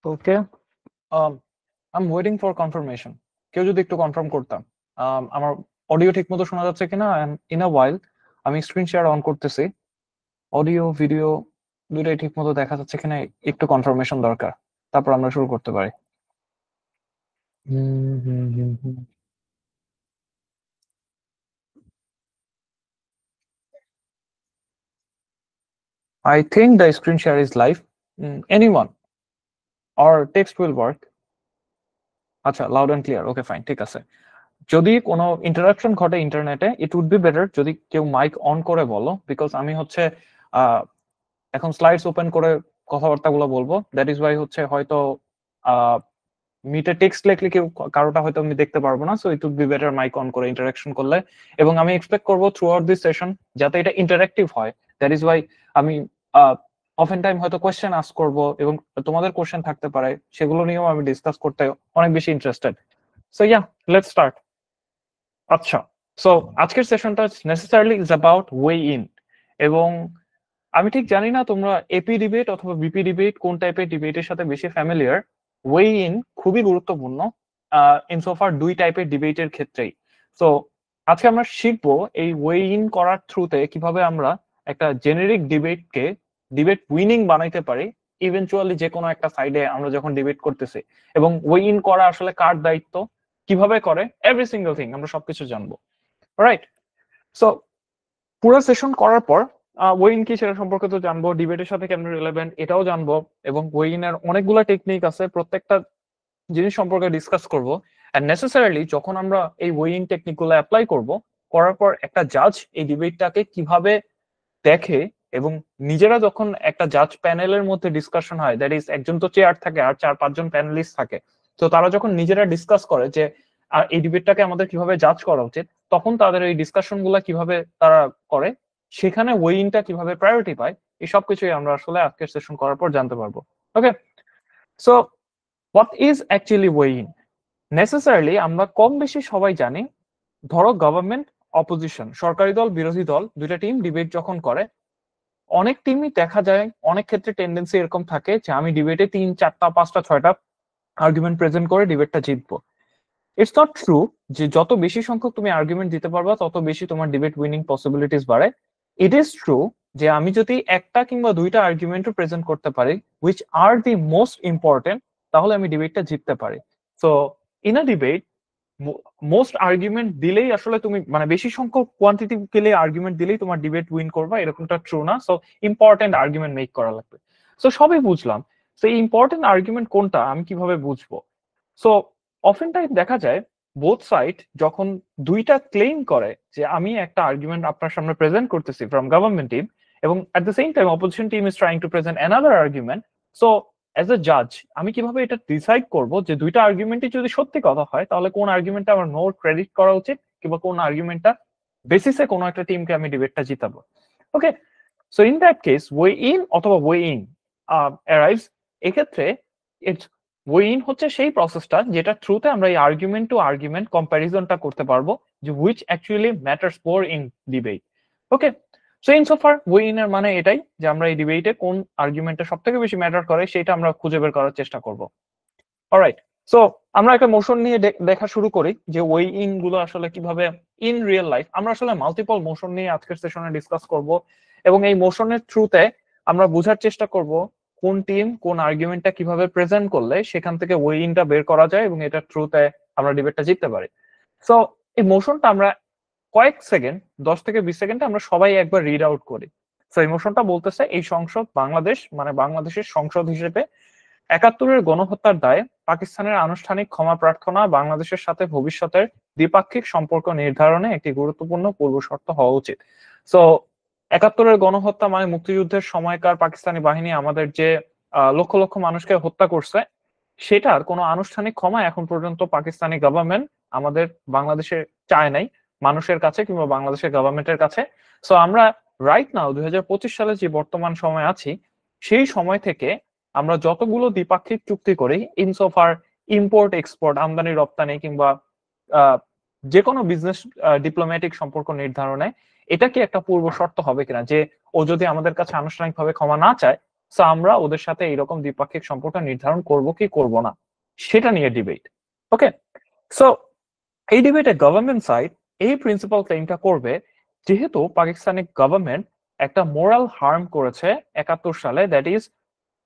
Okay, I am waiting for confirmation. কেউ যদি একটু কনফার্ম করতাম আমার অডিও ঠিক মতো শোনা যাচ্ছে কিনা। ইন আ ওয়াইল আমি স্ক্রিন শেয়ার অন করতেছি, অডিও ভিডিও দুইটাই ঠিক মতো দেখা যাচ্ছে কিনা একটু কনফার্মেশন দরকার, তারপর আমরা শুরু করতে পারি। I think the screen share is live. Anyone or text will work. আচ্ছা, loud and clear, okay fine, ঠিক আছে। যদি কোনো ইন্টারাকশন ঘটে ইন্টারনেটে, ইট উড বি বেটার যদি কেউ মাইক অন করে বলো, বিকজ আমি হচ্ছে এখন স্লাইডস ওপেন করে কথাবার্তাগুলো বলবো। দ্যাট ইজ ওয়াই হচ্ছে হয়তো মিটে টেক্সট লিখলে কেউ কারোটা হয়তো আমি দেখতে পারবো না, so it would be better mike on করে ইন্টারাকশন করলে। এবং আমি এক্সপেক্ট করবো থ্রু আউট দিস সেশন যাতে এটা ইন্টারাক্টিভ হয়। দ্যাট ইজ ওয়াই আমি অফেন টাইম হয়তো কোয়েশ্চেন আস্ক করবো, এবং তোমাদের কোয়েশ্চেন থাকতে পারে, সেগুলো নিয়েও আমি ডিসকাস করতে অনেক বেশি interested. So yeah, let's start. আচ্ছা, সো আজকের সেশনটা necessarily is about weigh in. এবং আমি ঠিক জানি না তোমরা এপি ডিবেট অথবা বিপি ডিবেট কোন টাইপের ডিবেটের সাথে বেশি ফ্যামিলিয়ার। ওয়ে ইন খুবই গুরুত্বপূর্ণ ইনসোফার দুই টাইপের ডিবেটের ক্ষেত্রেই। সো আজকে আমরা শিখবো এই ওয়ে ইন করার থ্রুতে কিভাবে আমরা একটা জেনেরিক ডিবেটকে ডিবেট উইনিং বানাইতে পারি ইভেনচুয়ালি যে কোনো একটা সাইডে আমরা যখন ডিবেট করতেছি। এবং ওয়ে ইন করা আসলে কার দায়িত্ব, কিভাবে করে, এভরি সিঙ্গেল থিং আমরা সবকিছু জানবো। রাইট? সো পুরো সেশন করার পর ওয়েইন কি সেটা সম্পর্কে তো জানবো, ডিবেটের সাথে কেমন রিলেভেন্ট এটাও জানবো, এবং ওয়েইনের অনেকগুলো টেকনিক আছে, প্রত্যেকটা জিনিস সম্পর্কে ডিসকাস করব। এন্ড নেসেসারিলি যখন আমরা এই ওয়েইন টেকনিক গুলো অ্যাপ্লাই করব, করার পর একটা জাজ এই ডিবেটটাকে কিভাবে দেখে, এবং নিজেরা যখন একটা জাজ প্যানেলের মধ্যে ডিসকাশন হয়, দ্যাট ইজ একজন তো চেয়ার থাকে আর 4-5 জন প্যানেলিস্ট থাকে, তো তারা যখন নিজেরা ডিসকাস করে যে এই ডিবেটটাকে আমাদের কিভাবে জাজ করা উচিত, তখন তাদের এই ডিসকাশন গুলা কিভাবে তারা করে, সেখানে ওয়েইনটা কিভাবে প্রায়োরিটি পায়, এই সব কিছুই আমরা আসলে আজকের সেশন করার পর জানতে পারবো। Okay, so what is actually weigh in? Necessarily আমরা কম বেশি সবাই জানি, ধরো গভর্নমেন্ট অপোজিশন, সরকারি দল বিরোধী দল দুইটা টিম ডিবেট যখন করে, অনেক টিমই দেখা যায়, অনেক ক্ষেত্রে টেন্ডেন্সি এরকম থাকে যে আমি ডিবেটে 3, 4, 5, 6টা আর্গুমেন্ট প্রেজেন্ট করে ডিবেটটা জিতবো। ইটস নট ট্রু যে যত বেশি সংখ্যক তুমি আর্গুমেন্ট দিতে পারবা তত বেশি তোমার ডিবেট উইনিং পসিবিলিটিস বাড়ে। ইট ইজ ট্রু যে আমি যদি একটা কিংবা দুইটা আর্গুমেন্টও প্রেজেন্ট করতে পারি which are the most important, তাহলে আমি ডিবেটটা জিততে পারি। So in a debate most argument দিলেই আসলে তুমি মানে বেশি সংখ্যক কোয়ান্টিটি পেলে আর্গুমেন্ট দিলেই তোমার ডিবেট উইন করবা এরকমটা ট্রু না। সো ইম্পর্টেন্ট আর্গুমেন্ট মেক করা লাগবে। সো সবই বুঝলাম, সো ইম্পর্টেন্ট আর্গুমেন্ট কোনটা আমি কিভাবে বুঝবো? সো অফেন টাইম দেখা যায় বোথ সাইড যখন দুইটা ক্লেম করে যে আমি একটা আর্গুমেন্ট আপনার সামনে প্রেজেন্ট করতেছি ফ্রম গভর্নমেন্ট টিম, এবং at the same time opposition team is trying to present another argument. So as a জাজ আমি কিভাবে এটা ডিসাইড করব যে দুইটা আর্গুমেন্টই যদি সত্যি কথা হয় তাহলে কোন আর্গুমেন্টটা আমার মোর ক্রেডিট করা উচিত, কিংবা কোন আর্গুমেন্টটা বেসিসে কোনো একটা টিমকে আমি ডিবেটটা জিতাবো। Okay, so in that case weigh in অথবা ওয়ে ইন অ্যারাইভস। এক্ষেত্রে ইটস ওয়ে ইন হচ্ছে সেই প্রসেসটা যেটা থ্রুতে আমরা এই আর্গুমেন্ট টু আর্গুমেন্ট কম্প্যারিজনটা করতে পারবো, যে which actually matters more in debate. Okay, so in সোফার ওয়ে ইন এর মানে এটাই যে আমরা এই ডিবেটে কোন আর্গুমেন্টটা সব থেকে বেশি ম্যাটার করে সেটা আমরা খুঁজে বের করার চেষ্টা করব। অলরাইট, সো আমরা একটা মোশন নিয়ে দেখা শুরু করি যে ওয়ে ইন গুলো আসলে কিভাবে ইন রিয়েল লাইফ। আমরা আসলে মাল্টিপল মোশন নিয়ে আজকের সেশনে ডিসকাস করব, এবং এই মোশনের থ্রুতে আমরা বোঝার চেষ্টা করব কোন টিম কোন আর্গুমেন্টটা কিভাবে প্রেজেন্ট করলে সেখান থেকে ওয়ে ইনটা বের করা যায়, এবং এটার থ্রুতে আমরা ডিবেটটা জিততে পারি। সো এই মোশনটা আমরা কয়েক সেকেন্ড, 10 থেকে 20 সেকেন্ডে আমরা সবাই একবার রিড আউট করি। সো এই মোশনটা বলতেছে এই সংসদ বাংলাদেশ মানে বাংলাদেশের সংসদ হিসেবে ৭১-এর গণহত্যার দায়ে পাকিস্তানের আনুষ্ঠানিক ক্ষমা প্রার্থনা বাংলাদেশের সাথে ভবিষ্যতের দ্বিপাক্ষিক সম্পর্ক নির্ধারণে একটি গুরুত্বপূর্ণ পূর্বশর্ত হওয়া উচিত। সো ৭১-এর গণহত্যা মানে মুক্তিযুদ্ধের সময়কার পাকিস্তানি বাহিনী আমাদের যে লক্ষ লক্ষ মানুষকে হত্যা করছে, সেটার কোনো আনুষ্ঠানিক ক্ষমা এখন পর্যন্ত পাকিস্তানি গভর্নমেন্ট আমাদের বাংলাদেশে চায় নাই, মানুষের কাছে কিংবা বাংলাদেশের গভর্নমেন্টের কাছে। সো আমরা রাইট নাও ২০২৫ সালে যে বর্তমান সময় আছি, সেই সময় থেকে আমরা যতগুলো দ্বিপাক্ষিক চুক্তি করি ইনসোফার ইম্পোর্ট এক্সপোর্ট আমদানি রপ্তানি কিংবা যে কোনো বিজনেস ডিপ্লোম্যাটিক সম্পর্ক নির্ধারণে, এটা কি একটা পূর্ব শর্ত হবে কিনা যে ও যদি আমাদের কাছে আনুষ্ঠানিকভাবে ক্ষমা না চায় সো আমরা ওদের সাথে এরকম দ্বিপাক্ষিক সম্পর্ক নির্ধারণ করব কি করব না সেটা নিয়ে ডিবেট। ওকে, সো এই ডিবেটে গভর্নমেন্ট সাইড এই প্রিন্সিপাল ক্লেমটা করবে যেহেতু পাকিস্তানি গভর্নমেন্ট একটা মোরাল হার্ম করেছে 71 সালে, দ্যাট ইজ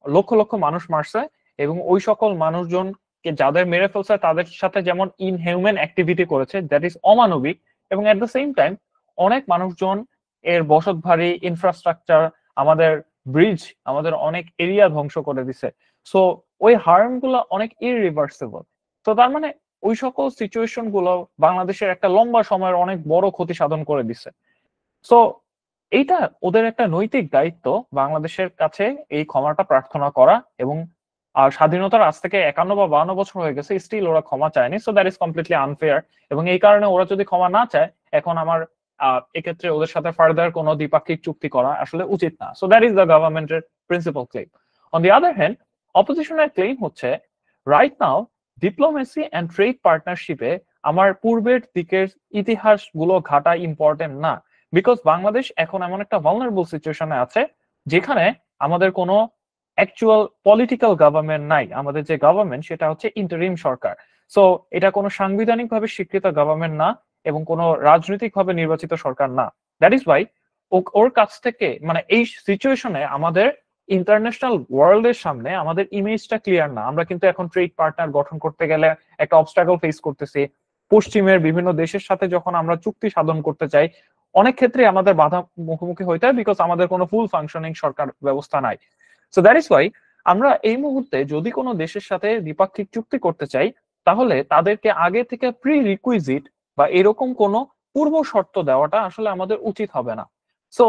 লক্ষ লক্ষ মানুষ মারছে এবং ওই সকল মানুষজনকে যাদের মেরে ফেলছে তাদের সাথে যেমন ইনহিউম্যান অ্যাক্টিভিটি করেছে, দ্যাট ইজ অমানবিক, এবং এট দ্য সেম টাইম অনেক মানুষজন এর বসতবাড়ি, ইনফ্রাস্ট্রাকচার, আমাদের ব্রিজ, আমাদের অনেক এরিয়া ধ্বংস করে দিছে। সো ওই হার্ম গুলো অনেক ইরিভার্সিবল। তো তার মানে ওই সকল সিচুয়েশন গুলো বাংলাদেশের একটা লম্বা সময়ের অনেক বড় ক্ষতি সাধন করে দিছে। সো এইটা ওদের একটা নৈতিক দায়িত্ব বাংলাদেশের কাছে এই ক্ষমাটা প্রার্থনা করা, এবং স্বাধীনতার আজ থেকে 51 বা 52 বছর হয়ে গেছে, স্টিল ওরা ক্ষমা চায়নি। So that is completely unfair, এবং এই কারণে ওরা যদি ক্ষমা না চায় এখন আমার এক্ষেত্রে ওদের সাথে ফার্দার কোনো দ্বিপাক্ষিক চুক্তি করা আসলে উচিত না। সো দ্যাট ইজ দ্য গভর্নমেন্টের principal claim. On the other hand অপোজিশনের ক্লেম হচ্ছে right now diplomacy and trade পার্টনারশিপে আমার পূর্বের দিকের ইতিহাস গুলো ঘাটা ইম্পর্টেন্ট না, বিকজ বাংলাদেশ এখন এমন একটা ভালনারেবল সিচুয়েশনে আছে যেখানে আমাদের কোনো অ্যাকচুয়াল পলিটিক্যাল গভর্নমেন্ট নাই। আমাদের যে গভর্নমেন্ট সেটা হচ্ছে ইন্টারিম সরকার। সো এটা কোনো সাংবিধানিক ভাবে স্বীকৃত গভর্নমেন্ট না এবং কোনো রাজনৈতিক ভাবে নির্বাচিত সরকার না। দ্যাট ইজ ওয়াই ওর কাছ থেকে মানে এই সিচুয়েশনে আমাদের ইন্টারন্যাশনাল ওয়ার্ল্ডের সামনে আমাদের ইমেজটা ক্লিয়ার না। আমরা কিন্তু এখন ট্রেড পার্টনার গঠন করতে গেলে একটা অবস্ট্রাগল ফেস করতেছি। পশ্চিমের বিভিন্ন দেশের সাথে যখন আমরা চুক্তি সাধন করতে চাই অনেক ক্ষেত্রে আমাদের বাধা মুখোমুখি হইতে হয়, বিকজ আমাদের কোনো ফুল ফাংশনিং সরকার ব্যবস্থা নাই। সো দ্যাট ইজ ওয়াই আমরা এই মুহূর্তে যদি কোনো দেশের সাথে দ্বিপাক্ষিক চুক্তি করতে চাই তাহলে তাদেরকে আগে থেকে প্রি রিকুইজিট বা এরকম কোনো পূর্ব শর্ত দেওয়াটা আসলে আমাদের উচিত হবে না। সো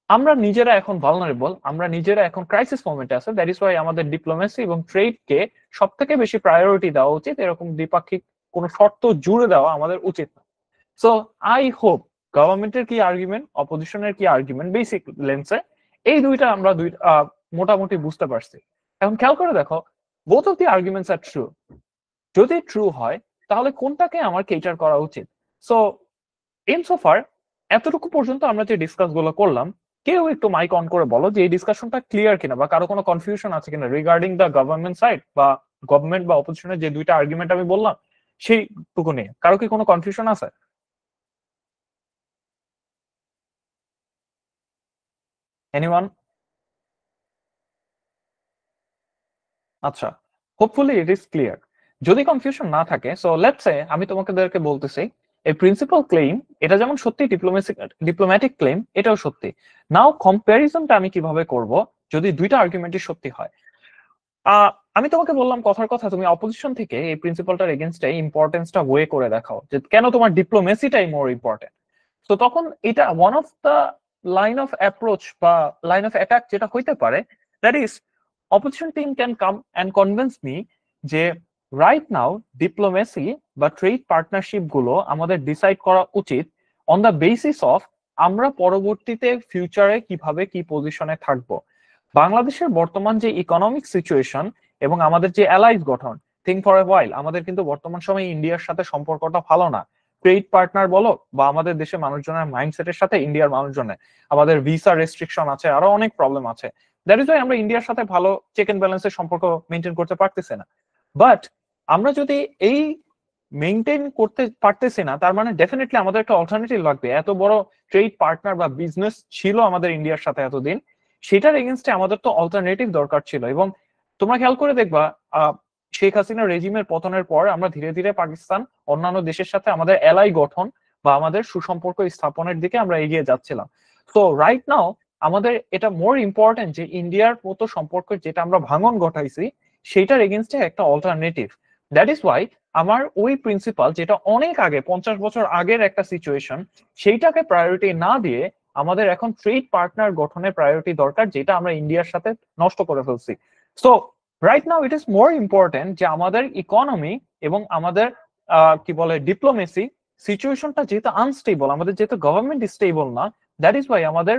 আমরা নিজেরা এখন ভালনারেবল, আমরা নিজেরা এখন ক্রাইসিস মোমেন্টে আছে, দ্যাট ইজ ওয়াই আমাদের ডিপ্লোমেসি এবং ট্রেডকে সব থেকে বেশি প্রায়োরিটি দেওয়া উচিত, এরকম দ্বিপাক্ষিক কোনো শর্ত জুড়ে দেওয়া আমাদের উচিত না। সো আই হোপ গভর্নমেন্টের কি আর্গুমেন্ট, অপোজিশনের কি আর্গুমেন্ট, বেসিক লেন্সে এই দুইটা আমরা মোটামুটি বুঝতে পারছি। এখন খেয়াল করে দেখো, both of the arguments are true. যদি ট্রু হয় তাহলে কোনটাকে আমার কেটার করা উচিত? সো ইন সোফার এতটুকু পর্যন্ত আমরা যে ডিসকাস গুলো করলাম, কেউ একটু মাইক অন করে বলো যে এই ডিসকাশনটা ক্লিয়ার কিনা বা কারো কোনো কনফিউশন আছে কিনা রিগার্ডিং দ্য গভর্নমেন্ট সাইড বা গভর্নমেন্ট বা অপোজিশনের যে দুইটা আর্গুমেন্ট আমি বললাম সেইটুকু নিয়ে কারো কি কোনো কনফিউশন আছে? এনিওয়ান? আচ্ছা, হোপফুলি ইট ইজ ক্লিয়ার। যদি কনফিউশন না থাকে, সো লেটস সে আমি তোমাদেরকে বলতেছি এই প্রিন্সিপাল ক্লেম এটা যেমন সত্যি ডিপ্লোম্যাটিক ক্লেম, এটাও সত্যি। নাও কম্প্যারিজনটা আমি কিভাবে করব যদি দুইটা আর্গুমেন্টই সত্যি হয়? আমি তোমাকে বললাম কথার কথা, তুমি অপোজিশন থেকে এই প্রিন্সিপালটার এগেনস্টে ইম্পর্টেন্সটা ওয়ে করে দেখাও যে কেন তোমার ডিপ্লোমেসিটাই মোর ইম্পর্টেন্ট। তো তখন এটা one of the line of approach বা লাইন অফ অ্যাটাক যেটা হইতে পারে, that is opposition team can come and convince me যে রাইট নাও ডিপ্লোমেসি বা ট্রেড পার্টনারশিপ গুলো আমাদের ডিসাইড করা উচিত অন দ্য বেসিস অফ আমরা পরবর্তীতে ফিউচারে কিভাবে কি পজিশনে থাকবো। বাংলাদেশের বর্তমান যে ইকোনমিক সিচুয়েশন এবং আমাদের যে অ্যালাইজ গঠন, থিঙ্ক ফর এ ওয়াইল, আমাদের কিন্তু বর্তমান সময়ে ইন্ডিয়ার সাথে সম্পর্কটা ভালো না। ট্রেড পার্টনার বলো বা আমাদের দেশে মানুষজনের মাইন্ডসেটের সাথে ইন্ডিয়ার মানুষজনের, আমাদের ভিসা রেস্ট্রিকশন আছে, আরো অনেক প্রবলেম আছে। দ্যাট ইজ ওয়াই আমরা ইন্ডিয়ার সাথে ভালো চেক এন্ড ব্যালেন্সের সম্পর্ক মেনটেন করতে পারতেছি না। বাট আমরা যদি এই মেনটেন করতে পারতেছি না, তার মানে ডেফিনেটলি আমাদের একটা অল্টারনেটিভ লাগবে। এত বড় ট্রেড পার্টনার বা বিজনেস ছিল আমাদের ইন্ডিয়ার সাথে এতদিন, সেটার এগেনস্টে আমাদের তো অল্টারনেটিভ দরকার ছিল। এবং তোমরা খেয়াল করে দেখবা শেখ হাসিনা রেজিমের পতনের পর আমরা ধীরে ধীরে পাকিস্তান অন্যান্য দেশের সাথে আমাদের এলাই গঠন বা আমাদের সুসম্পর্ক স্থাপনের দিকে আমরা এগিয়ে যাচ্ছিলাম। তো রাইট নাও আমাদের এটা মোর ইম্পর্টেন্ট যে ইন্ডিয়ার মতো সম্পর্কের যেটা আমরা ভাঙন ঘটাইছি সেটার এগেনস্টে একটা অল্টারনেটিভ। দ্যাট ইজ ওয়াই আমার ওই প্রিন্সিপাল যেটা অনেক আগে 50 বছর আগের একটা সিচুয়েশন, সেইটাকে প্রায়োরিটি না দিয়ে আমাদের এখন ট্রেড পার্টনার গঠনের প্রায়োরিটি দরকার, যেটা আমরা ইন্ডিয়ার সাথে নষ্ট করে ফেলছি। So right now it is more important যে আমাদের ইকোনমি এবং আমাদের কি বলে ডিপ্লোমেসি সিচুয়েশনটা যেহেতু আনস্টেবল, আমাদের যেহেতু গভর্নমেন্ট স্টেবল না, দ্যাট ইজ ওয়াই আমাদের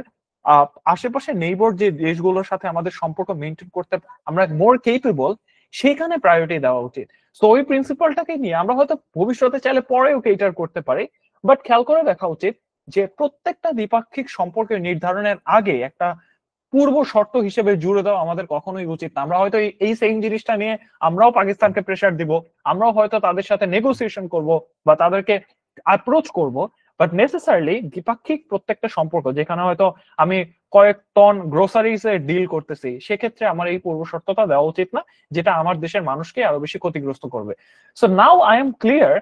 আশেপাশে নেইবার যে দেশগুলোর সাথে আমাদের সম্পর্ক মেনটেন করতে আমরা মোর কেপেবল, সেখানে প্রায়োরিটি দেওয়া উচিত। সো ওই প্রিন্সিপালটাকে নিয়ে আমরা হয়তো ভবিষ্যতে চাইলে পরেও কেটার করতে পারি, বাট খেয়াল করে দেখা উচিত যে প্রত্যেকটা দ্বিপাক্ষিক সম্পর্কের নির্ধারণের আগে একটা পূর্ব শর্ত হিসেবে জুড়ে দেওয়া আমাদের কখনোই উচিত না। আমরা হয়তো এই সেম জিনিসটা নিয়ে আমরাও পাকিস্তানকে প্রেসার দিব, আমরাও হয়তো তাদের সাথে নেগোসিয়েশন করব বা তাদেরকে অ্যাপ্রোচ করব, বাট নেসেসারিলি দ্বিপাক্ষিক প্রত্যেকটা সম্পর্ক যেখানে হয়তো আমি কয়েক টন গ্রোসারিজ এর ডিল করতেছি, সেক্ষেত্রে আমার এই পূর্ব শর্তটা দেওয়া উচিত না, যেটা আমার দেশের মানুষকে আরো বেশি ক্ষতিগ্রস্ত করবে। So now I am clear,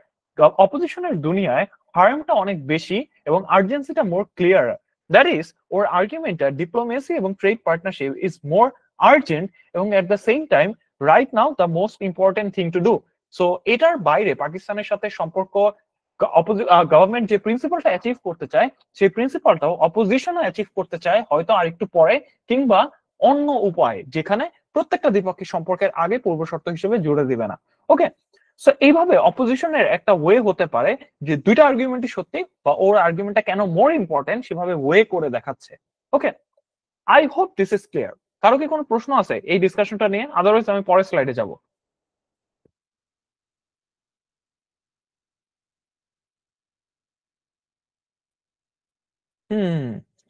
অপোজিশনের দুনিয়ায় হার্মটা অনেক বেশি এবং আর্জেন্সিটা মোর ক্লিয়ার। দ্যাট ইজ, ওর আর্গুমেন্টটা ডিপ্লোমেসি এবং trade partnership is more urgent এবং at the same time right now the most important thing to do. So এটার বাইরে পাকিস্তানের সাথে সম্পর্ক গভর্নমেন্ট যে প্রিন্সিপালটা অ্যাচিভ করতে চায়, সেই প্রিন্সিপালটাও অপোজিশনও অ্যাচিভ করতে চায়, হয়তো আরেকটু পরে কিংবা অন্য উপায়ে, যেখানে প্রত্যেকটা দ্বিপাক্ষিক সম্পর্কের আগে পূর্ব শর্ত হিসেবে জুড়ে দিবে না। ওকে, সো এইভাবে অপোজিশনের একটা ওয়ে হতে পারে যে দুইটা আর্গুমেন্টই সত্যি বা ওর আর্গুমেন্টটা কেন মোর ইম্পর্টেন্ট সেভাবে ওয়ে করে দেখাচ্ছে। Okay, I hope this is clear. কারো কি কোনো প্রশ্ন আছে এই ডিসকাশনটা নিয়ে? আদারওয়াইজ আমি পরের স্লাইডে যাব।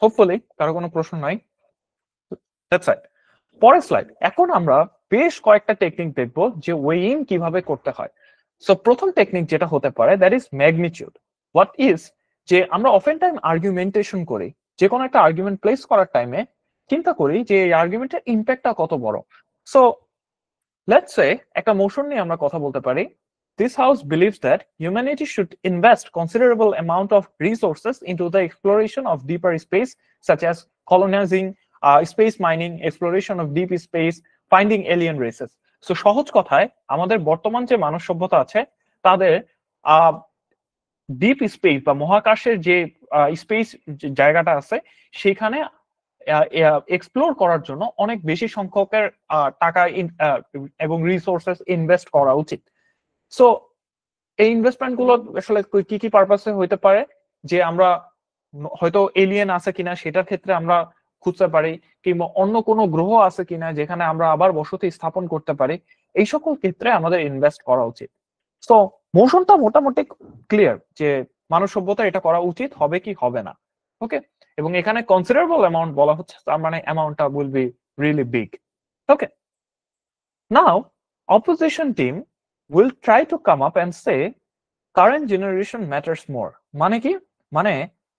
হোপফুলি কারো কোনো প্রশ্ন নাই। That's right. পরের স্লাইড। এখন আমরা বেশ কয়েকটা টেকনিক দেখবো যে ওয়েইং কিভাবে করতে হয়। সো প্রথম টেকনিক যেটা হতে পারে that is magnitude. What is, যে আমরা অফেন টাইম আর্গুমেন্টেশন করি, যে কোনো একটা আর্গুমেন্ট প্লেস করার টাইমে চিন্তা করি যে এই আর্গুমেন্টের ইম্প্যাক্টটা কত বড়। সো লেটস সে একটা মোশন নিয়ে আমরা কথা বলতে পারি। This house believes that humanity should invest considerable amount of resources into the exploration of deeper space, such as colonizing, space mining, exploration of deep space, finding alien races. So সহজ কথায় আমাদের বর্তমান যে মানব সভ্যতা আছে তাদের ডিপ স্পেস বা মহাকাশের যে স্পেস জায়গাটা আছে সেখানে এক্সপ্লোর করার জন্য অনেক বেশি সংখ্যকের টাকা এবং রিসোর্সেস ইনভেস্ট করা উচিত। সো এই ইনভেস্টমেন্ট গুলো আসলে কি কি পারপাসে হইতে পারে, যে আমরা হয়তো এলিয়েন আছে কিনা সেটার ক্ষেত্রে আমরা খুঁজতে পারি, কিংবা অন্য কোনো গ্রহ আছে কিনা যেখানে আমরা আবার বসতি স্থাপন করতে পারি, এই সকল ক্ষেত্রে আমাদের ইনভেস্ট করা উচিত। সো মোশনটা মোটামুটি ক্লিয়ার যে মানব সভ্যতা এটা করা উচিত হবে কি হবে না। ওকে, এবং এখানে কনসিডারেবল অ্যামাউন্ট বলা হচ্ছে, তার মানে অ্যামাউন্টটা will be really big. Okay, now opposition team will try to come up and say current generation matters more. মানে কি, মানে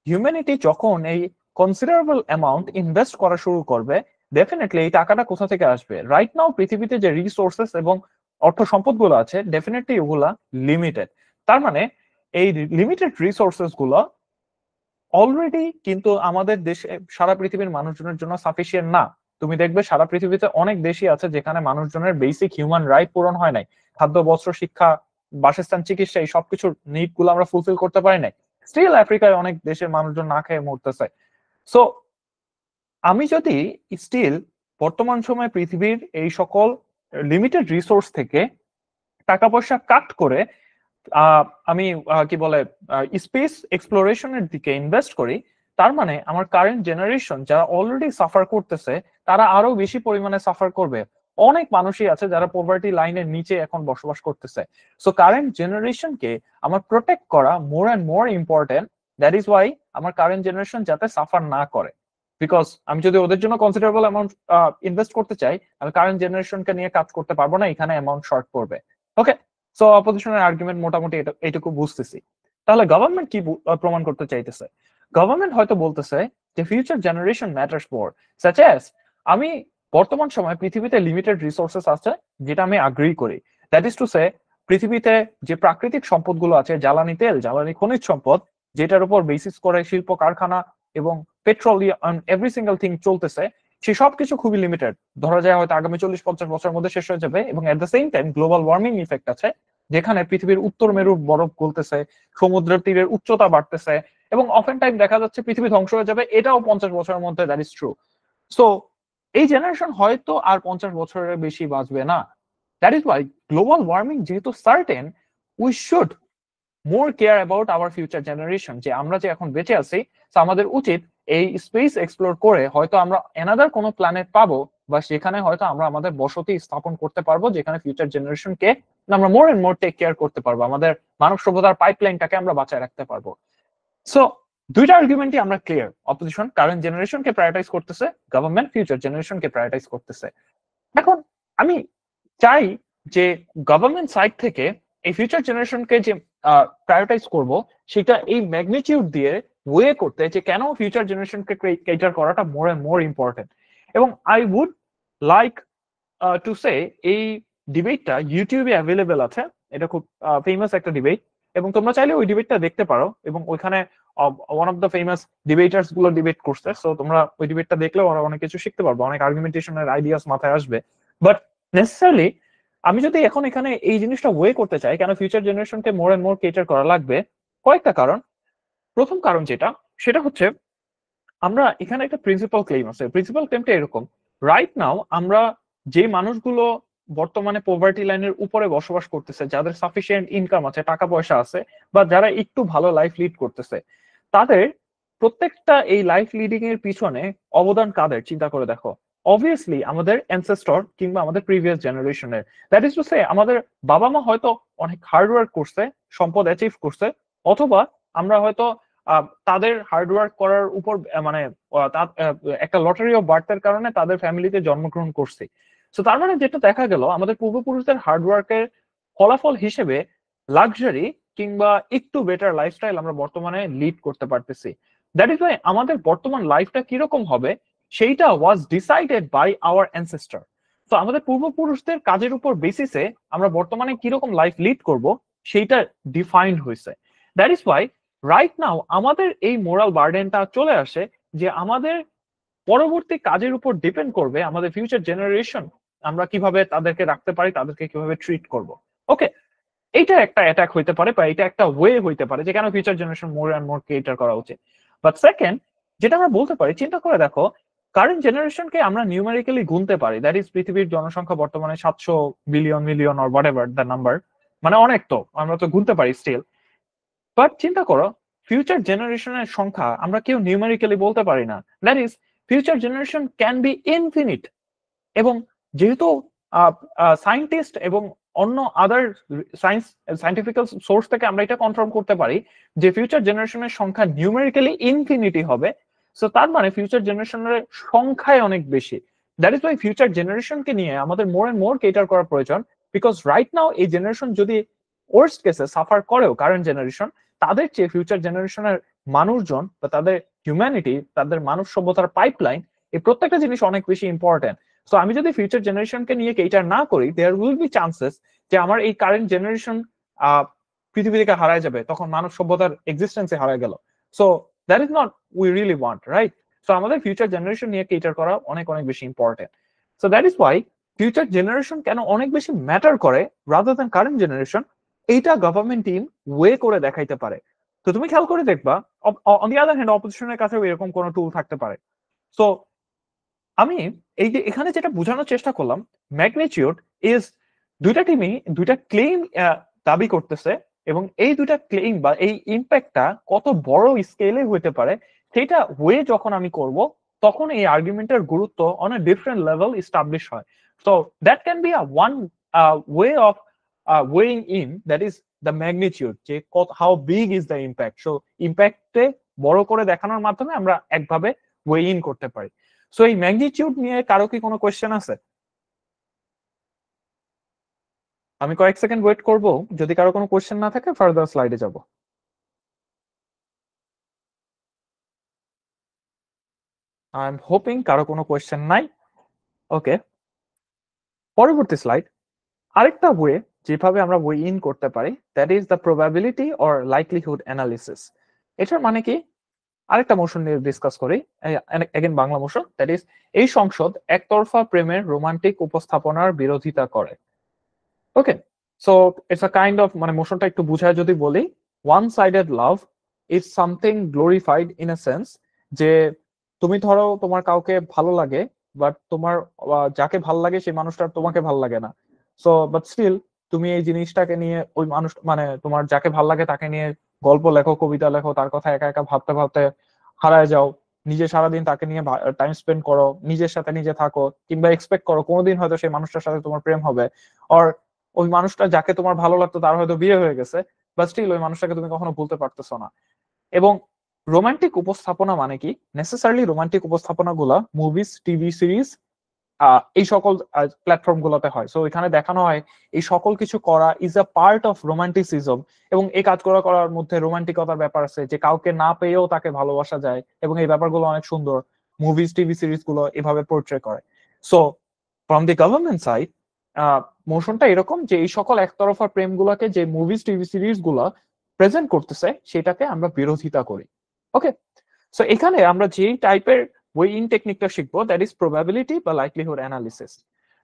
হিউম্যানিটি যখন এই কনসিডারেবল অ্যামাউন্ট ইনভেস্ট করা শুরু করবে, ডেফিনেটলি এই টাকাটা কোথা থেকে আসবে? রাইট নাও পৃথিবীতে যে রিসোর্সেস এবং অর্থ সম্পদগুলো আছে ডেফিনেটলি ওগুলা লিমিটেড। তার মানে এই লিমিটেড রিসোর্সেস গুলো অলরেডি কিন্তু আমাদের দেশে সারা পৃথিবীর মানুষজনের জন্য সাফিসিয়েন্ট না। তুমি দেখবে সারা পৃথিবীতে অনেক দেশই আছে যেখানে মানুষজনের বেসিক হিউম্যান রাইট পূরণ হয় নাই। খাদ্য, বস্ত্র, শিক্ষা, বাসস্থান, চিকিৎসা, এই সবকিছুর নিড গুলো আমরা ফুলফিল করতে পারি নাই। স্টিল আফ্রিকায় অনেক দেশের মানুষজন না খেয়ে মরতেছে। সো আমি যদি স্টিল বর্তমান সময়ে পৃথিবীর এই সকল লিমিটেড রিসোর্স থেকে টাকা পয়সা কাট করে আমি কি বলে স্পেস এক্সপ্লোরেশনের দিকে ইনভেস্ট করি, তার মানে আমার কারেন্ট জেনারেশন যারা অলরেডি সাফার করতেছে তারা আরো বেশি পরিমাণে সাফার করবে। অনেক মানুষই আছে যারা পভার্টি লাইনের নিচে এখন বসবাস করতেছে। সো কারেন্ট জেনারেশনকে আমার প্রোটেক্ট করা more and more important. That is why আমার কারেন্ট জেনারেশন যাতে সাফার না করে, বিকজ আমি যদি ওদের জন্য কনসিডারেবল অ্যামাউন্ট ইনভেস্ট করতে চাই, আমি কারেন্ট জেনারেশনকে নিয়ে কাজ করতে পারবো না, এখানে অ্যামাউন্ট শর্ট পড়বে। ওকে, সো অপোজিশনের আর্গুমেন্ট মোটামুটি এইটুকু বুঝতেছি। তাহলে গভর্নমেন্ট কি প্রমাণ করতে চাইতেছে? গভর্নমেন্ট হয়তো বলতেছে যে ফিউচার জেনারেশন ম্যাটার্স মোর, সাচ অ্যাজ আমি বর্তমান সময় পৃথিবীতে লিমিটেড রিসোর্সেস আছে যেটা আমি আগ্রহী করি। দ্যাট ইজ টু সে পৃথিবীতে যে প্রাকৃতিক সম্পদগুলো আছে, জ্বালানি তেল, জ্বালানি খনিজ সম্পদ, যেটার উপর বেসিস করে শিল্প কারখানা এবং পেট্রোলিয়াম এভরি সিঙ্গেল থিং চলতেছে, সে সবকিছু খুবই লিমিটেড। ধরা যায় হয়তো আগামী 40-50 বছরের মধ্যে শেষ হয়ে যাবে, এবং at the same time global warming effect আছে, যেখানে পৃথিবীর উত্তর মেরুর বরফ গলতেছে, সমুদ্রের তীরের উচ্চতা বাড়তেছে, এবং অফেন টাইম দেখা যাচ্ছে পৃথিবী ধ্বংস হয়ে যাবে, এটাও 50 বছরের মধ্যে, দ্যাট ইজ ট্রু। সো এই জেনারেশন হয়তো আর 50 বছরের বেশি বাঁচবে না। That is why global warming যেহেতু certain, we should more care about our future generation. যে আমরা যে এখন বেঁচে আছি, আমাদের উচিত এই স্পেস এক্সপ্লোর করে হয়তো আমরা এনাদার কোনো প্ল্যানেট পাবো, বা সেখানে হয়তো আমরা আমাদের বসতি স্থাপন করতে পারবো, যেখানে ফিউচার জেনারেশনকে আমরা more and more take care করতে পারবো, আমাদের মানব সভ্যতার পাইপলাইনটাকে আমরা বাঁচায় রাখতে পারবো। সো দুইটা আর্গুমেন্টই আমরা ক্লিয়ার, অপোজিশন কারেন্ট জেনারেশনকে প্রায়োরিটাইজ করতেছে, গভর্নমেন্ট ফিউচার জেনারেশনকে প্রায়োরিটাইজ করতেছে। এখন আমি চাই যে গভর্নমেন্ট সাইড থেকে এই ফিউচার জেনারেশনকে যে প্রায়োরিটাইজ করব সেটা এই ম্যাগনিটিউড দিয়ে ওয়ে করতে, যে কেন ফিউচার জেনারেশনকে কেটার করাটা মোর এন্ড মোর ইম্পর্টেন্ট। এবং I would like to say এই ডিবেটটা ইউটিউবে অ্যাভেলেবেল আছে, এটা খুব ফেমাস একটা ডিবেট, এবং তোমরা চাইলে ওই ডিবেটটা দেখতে পারো, এবং ওইখানে ওয়ান অফ দ্য ফেমাস ডিবেটার্স গুলো ডিবেট করছে, সো তোমরা ওই ডিবেটটা দেখলে ওরা অনেক কিছু শিখতে পারবে, অনেক আর্গুমেন্টেশনের আইডিয়াস মাথায় আসবে। বাট নেসেসারিলি আমি যদি এখন এখানে এই জিনিসটা ওয়ে করতে চাই কেন ফিউচার জেনারেশনকে মোর এন্ড মোর কেটার করা লাগবে, কয়েকটা কারণ। প্রথম কারণ যেটা, সেটা হচ্ছে আমরা এখানে একটা প্রিন্সিপাল ক্লেম আছে। প্রিন্সিপাল ক্লেমটা এরকম, রাইট নাও আমরা যে মানুষগুলো বর্তমানে পভার্টি লাইনের উপরে বসবাস করতেছে, যাদের সাফিসিয়েন্ট ইনকাম আছে, টাকা পয়সা আছে, বা যারা একটু ভালো লাইফ লিড করতেছে, তাদের প্রত্যেকটা এই লাইফ লিডিং এর পিছনে অবদান কাদের চিন্তা করে দেখো। অবভিয়াসলি আমাদের অ্যানসেস্টর কিংবা আমাদের প্রিভিয়াস জেনারেশনের। দ্যাট ইজ টু সে আমাদের বাবা মা হয়তো অনেক হার্ডওয়ার্ক করছে, সম্পদ অ্যাচিভ করছে, অথবা আমরা হয়তো তাদের হার্ডওয়ার্ক করার উপর মানে একটা লটারি অফ বার্থের কারণে তাদের ফ্যামিলিতে জন্মগ্রহণ করছি। তো তার মানে যেটা দেখা গেল, আমাদের পূর্বপুরুষদের হার্ডওয়ার্কের ফলাফল হিসেবে লাক্সারি কিংবা একটু বেটার লাইফস্টাইল আমরা বর্তমানে লিড করতে পারতেছি। দ্যাট ইজ ওয়াই আমাদের বর্তমান লাইফটা কিরকম হবে সেইটা was decided by our ancestor. তো আমাদের পূর্বপুরুষদের কাজের উপর বেসিসে আমরা বর্তমানে কিরকম লাইফ লিড করব সেইটা ডিফাইন্ড হয়েছে। That is Y right now আমাদের এই মোরাল বার্ডেনটা চলে আসে যে আমাদের পরবর্তী কাজের উপর ডিপেন্ড করবে আমাদের ফিউচার জেনারেশন, আমরা কিভাবে তাদেরকে রাখতে পারি, তাদেরকে কিভাবে ট্রিট করব। ওকে, এইটা একটা অ্যাটাক হইতে পারে, বা এটা একটা ওয়ে হইতে পারে যে কেন future generation more and more cater করা উচিত। বাট সেকেন্ড যেটা আমরা বলতে পারি, চিন্তা করে দেখো, কারেন্ট জেনারেশনকে আমরা নিউমেরিক্যালি গুনতে পারি, দ্যাট ইজ পৃথিবীর জনসংখ্যা বর্তমানে 700 billion million or what ever the number, মানে অনেক, তো আমরা তো গুনতে পারি স্টিল। বাট চিন্তা করো, ফিউচার জেনারেশনের সংখ্যা আমরা কেউ নিউমেরিক্যালি বলতে পারি না। That is future generation can be infinite. এবং যেহেতু সায়েন্টিস্ট এবং অন্য আদার সায়েন্টিফিক্যাল সোর্স থেকে আমরা এটা কনফার্ম করতে পারি যে ফিউচার জেনারেশনের সংখ্যা নিউমেরিক্যালি ইনফিনিটি হবে, সো তার মানে ফিউচার জেনারেশনের সংখ্যায় অনেক বেশি। দ্যাট ইজ ওয়াই ফিউচার জেনারেশনকে নিয়ে আমাদের মোর এন্ড মোর কেটার করা প্রয়োজন, বিকজ রাইট নাও এই জেনারেশন যদি ওয়ার্স্ট কেসে সাফার করেও, কারেন্ট জেনারেশন তাদের চেয়ে ফিউচার জেনারেশনের মানুষজন বা তাদের হিউম্যানিটি, তাদের মানব সভ্যতার পাইপলাইন, এই প্রত্যেকটা জিনিস অনেক বেশি ইম্পর্টেন্ট। সো আমি যদি ফিউচার জেনারেশনকে নিয়ে কেটার না করি, দেয়ার উইল বি চান্সেস যে আমার এই কারেন্ট জেনারেশন পৃথিবী থেকে হারায় যাবে, তখন মানব সভ্যতার এক্সিস্টেন্সে হারায় গেল। So that is not we really want, right? So আমাদের ফিউচার জেনারেশন নিয়ে কেটার করা অনেক অনেক বেশি important. So that is Y future generation কেন অনেক বেশি ম্যাটার করে রাদার দ্যান কারেন্ট জেনারেশন, এইটা গভর্নমেন্ট টিম ওয়ে করে দেখাইতে পারে। তো তুমি খেয়াল করে দেখবা, অন দি আদার হ্যান্ড অপোজিশনের কাছেও এরকম কোনো টুল থাকতে পারে। সো আমি এই যে এখানে যেটা বোঝানোর চেষ্টা করলাম, ম্যাগনিটিউড ইজ দুইটা টিমই দুইটা ক্লেম দাবি করতেছে, এবং এই দুইটা ক্লেম বা এই ইম্প্যাক্টটা কত বড় স্কেলে হইতে পারে সেটা ওয়ে যখন আমি করব, তখন এই আর্গুমেন্টের গুরুত্ব on a different level establish হয়। So that can be a one way of weighing in, that is the magnitude, যে how big is the impact. So ইম্প্যাক্টে বড় করে দেখানোর মাধ্যমে আমরা একভাবে ওয়ে ইন করতে পারি। সো এই ম্যাগনিটিউড নিয়ে কারো কি কোনো কোয়েশ্চেন আছে? আমি কয়েক সেকেন্ড ওয়েট করব, যদি কারো কোনো কোয়েশ্চেন না থাকে ফার্দার স্লাইডে যাব। আই এম হোপিং কারো কোনো কোয়েশ্চেন নাই। ওকে, পরবর্তী স্লাইড। আরেকটা ওয়ে যেভাবে আমরা ওয়ে ইন করতে পারি, that is the probability or likelihood analysis. এটার মানে কি, আরেকটা মোশন নিয়ে ডিসকাস করি, again Bangla motion, that is এই সংসদ একতরফা প্রেমের রোমান্টিক উপস্থাপনার বিরোধিতা করে। Okay, so it's a kind of, মানে মোশনটা একটু বুঝায় যদি বলি, one sided love is something glorified in a sense, যে তুমি ধরো তোমার কাউকে ভালো লাগে, বাট তোমার যাকে ভালো লাগে সেই মানুষটার তোমাকে ভালো লাগে না। সো বাট স্টিল তুমি এই জিনিসটাকে নিয়ে ওই মানুষ, মানে তোমার যাকে ভালো লাগে তাকে নিয়ে গল্প লেখো, কবিতা লেখো, তার কথা একা একা ভাবতে ভাবতে হারায় যাও, নিজে সারাদিন তাকে নিয়ে টাইম স্পেন্ড করো, নিজের সাথে নিজে থাকো, কিংবা এক্সপেক্ট করো কোনোদিন হয়তো সেই মানুষটার সাথে তোমার প্রেম হবে, আর ওই মানুষটা যাকে তোমার ভালো লাগতো তার হয়তো বিয়ে হয়ে গেছে, বাট স্টিল ওই মানুষটাকে তুমি কখনো ভুলতে পারতেছো না। এবং রোমান্টিক উপস্থাপনা মানে কি? নেসেসারিলি রোমান্টিক উপস্থাপনাগুলা মুভিজ, টিভি সিরিজ এই সকল প্ল্যাটফর্ম গুলোতে হয়। সো এখানে দেখানো হয় এই সকল কিছু করা is a part of romanticism, এবং এই কাজগুলো করার মধ্যে রোমান্টিকতার ব্যাপার আছে, যে কাউকে না পেয়েও তাকে ভালোবাসা যায়, এবং এই ব্যাপারগুলো অনেক সুন্দর মুভিজ, টিভি সিরিজ গুলো এভাবে পোর্ট্রে করে। So from the government side মোশনটা এরকম যে এই সকল একতরফা প্রেমগুলোকে যে মুভিজ, টিভি সিরিজ গুলো প্রেজেন্ট করতেছে সেটাকে আমরা বিরোধিতা করি। ওকে, সো এখানে আমরা যেই টাইপের ওয়ে ইন টেকনিকটা শিখবো, দ্যাট ইজ প্রবাবিলিটি বা likelihood analysis.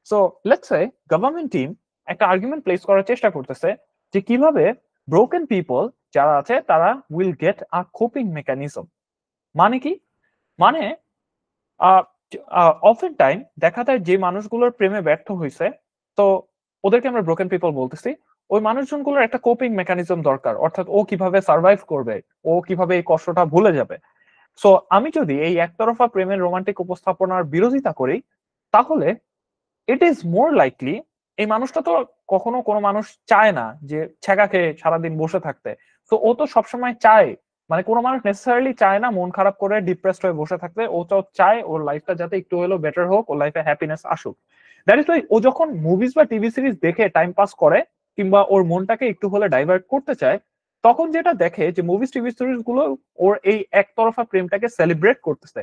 So let's say government team একটা আর্গুমেন্ট প্লেস করার চেষ্টা করতেছে যে কিভাবে ব্রোকেন পিপল যারা আছে তারা will get a coping mechanism. মানে কি? মানে অফেন টাইম দেখা যায় যে মানুষগুলোর প্রেমে ব্যর্থ হয়েছে, তো ওদেরকে আমরা ব্রোকেন পিপল বলতেছি, ওই মানুষজনগুলোর একটা কোপিং মেকানিজম দরকার, অর্থাৎ ও কিভাবে সার্ভাইভ করবে, ও কিভাবে এই কষ্টটা ভুলে যাবে। সো আমি যদি এই একতরফা প্রেমের রোমান্টিক উপস্থাপনার বিরোধিতা করি, তাহলে ইট ইজ মোর লাইকলি, এই মানুষটা তো কখনো কোনো মানুষ চায় না যে ছ্যাঁকা খেয়ে সারাদিন বসে থাকতে। তো ও তো সবসময় চায়, মানে কোনো মানুষ নেসেসারিলি চায় না মন খারাপ করে ডিপ্রেসড হয়ে বসে থাকতে, ও তো চায় ওর লাইফটা যাতে একটু হলেও বেটার হোক, ওর লাইফে হ্যাপিনেস আসুক। দ্যাট ইজ ওয়াই ও যখন মুভিজ বা টিভি সিরিজ দেখে টাইম পাস করে, কিংবা ওর মনটাকে একটু হলে ডাইভার্ট করতে চায়, তখন যেটা দেখে যে মুভিজ, টিভি সিরিজ গুলো ওর এই একতরফা প্রেমটাকে সেলিব্রেট করতেছে।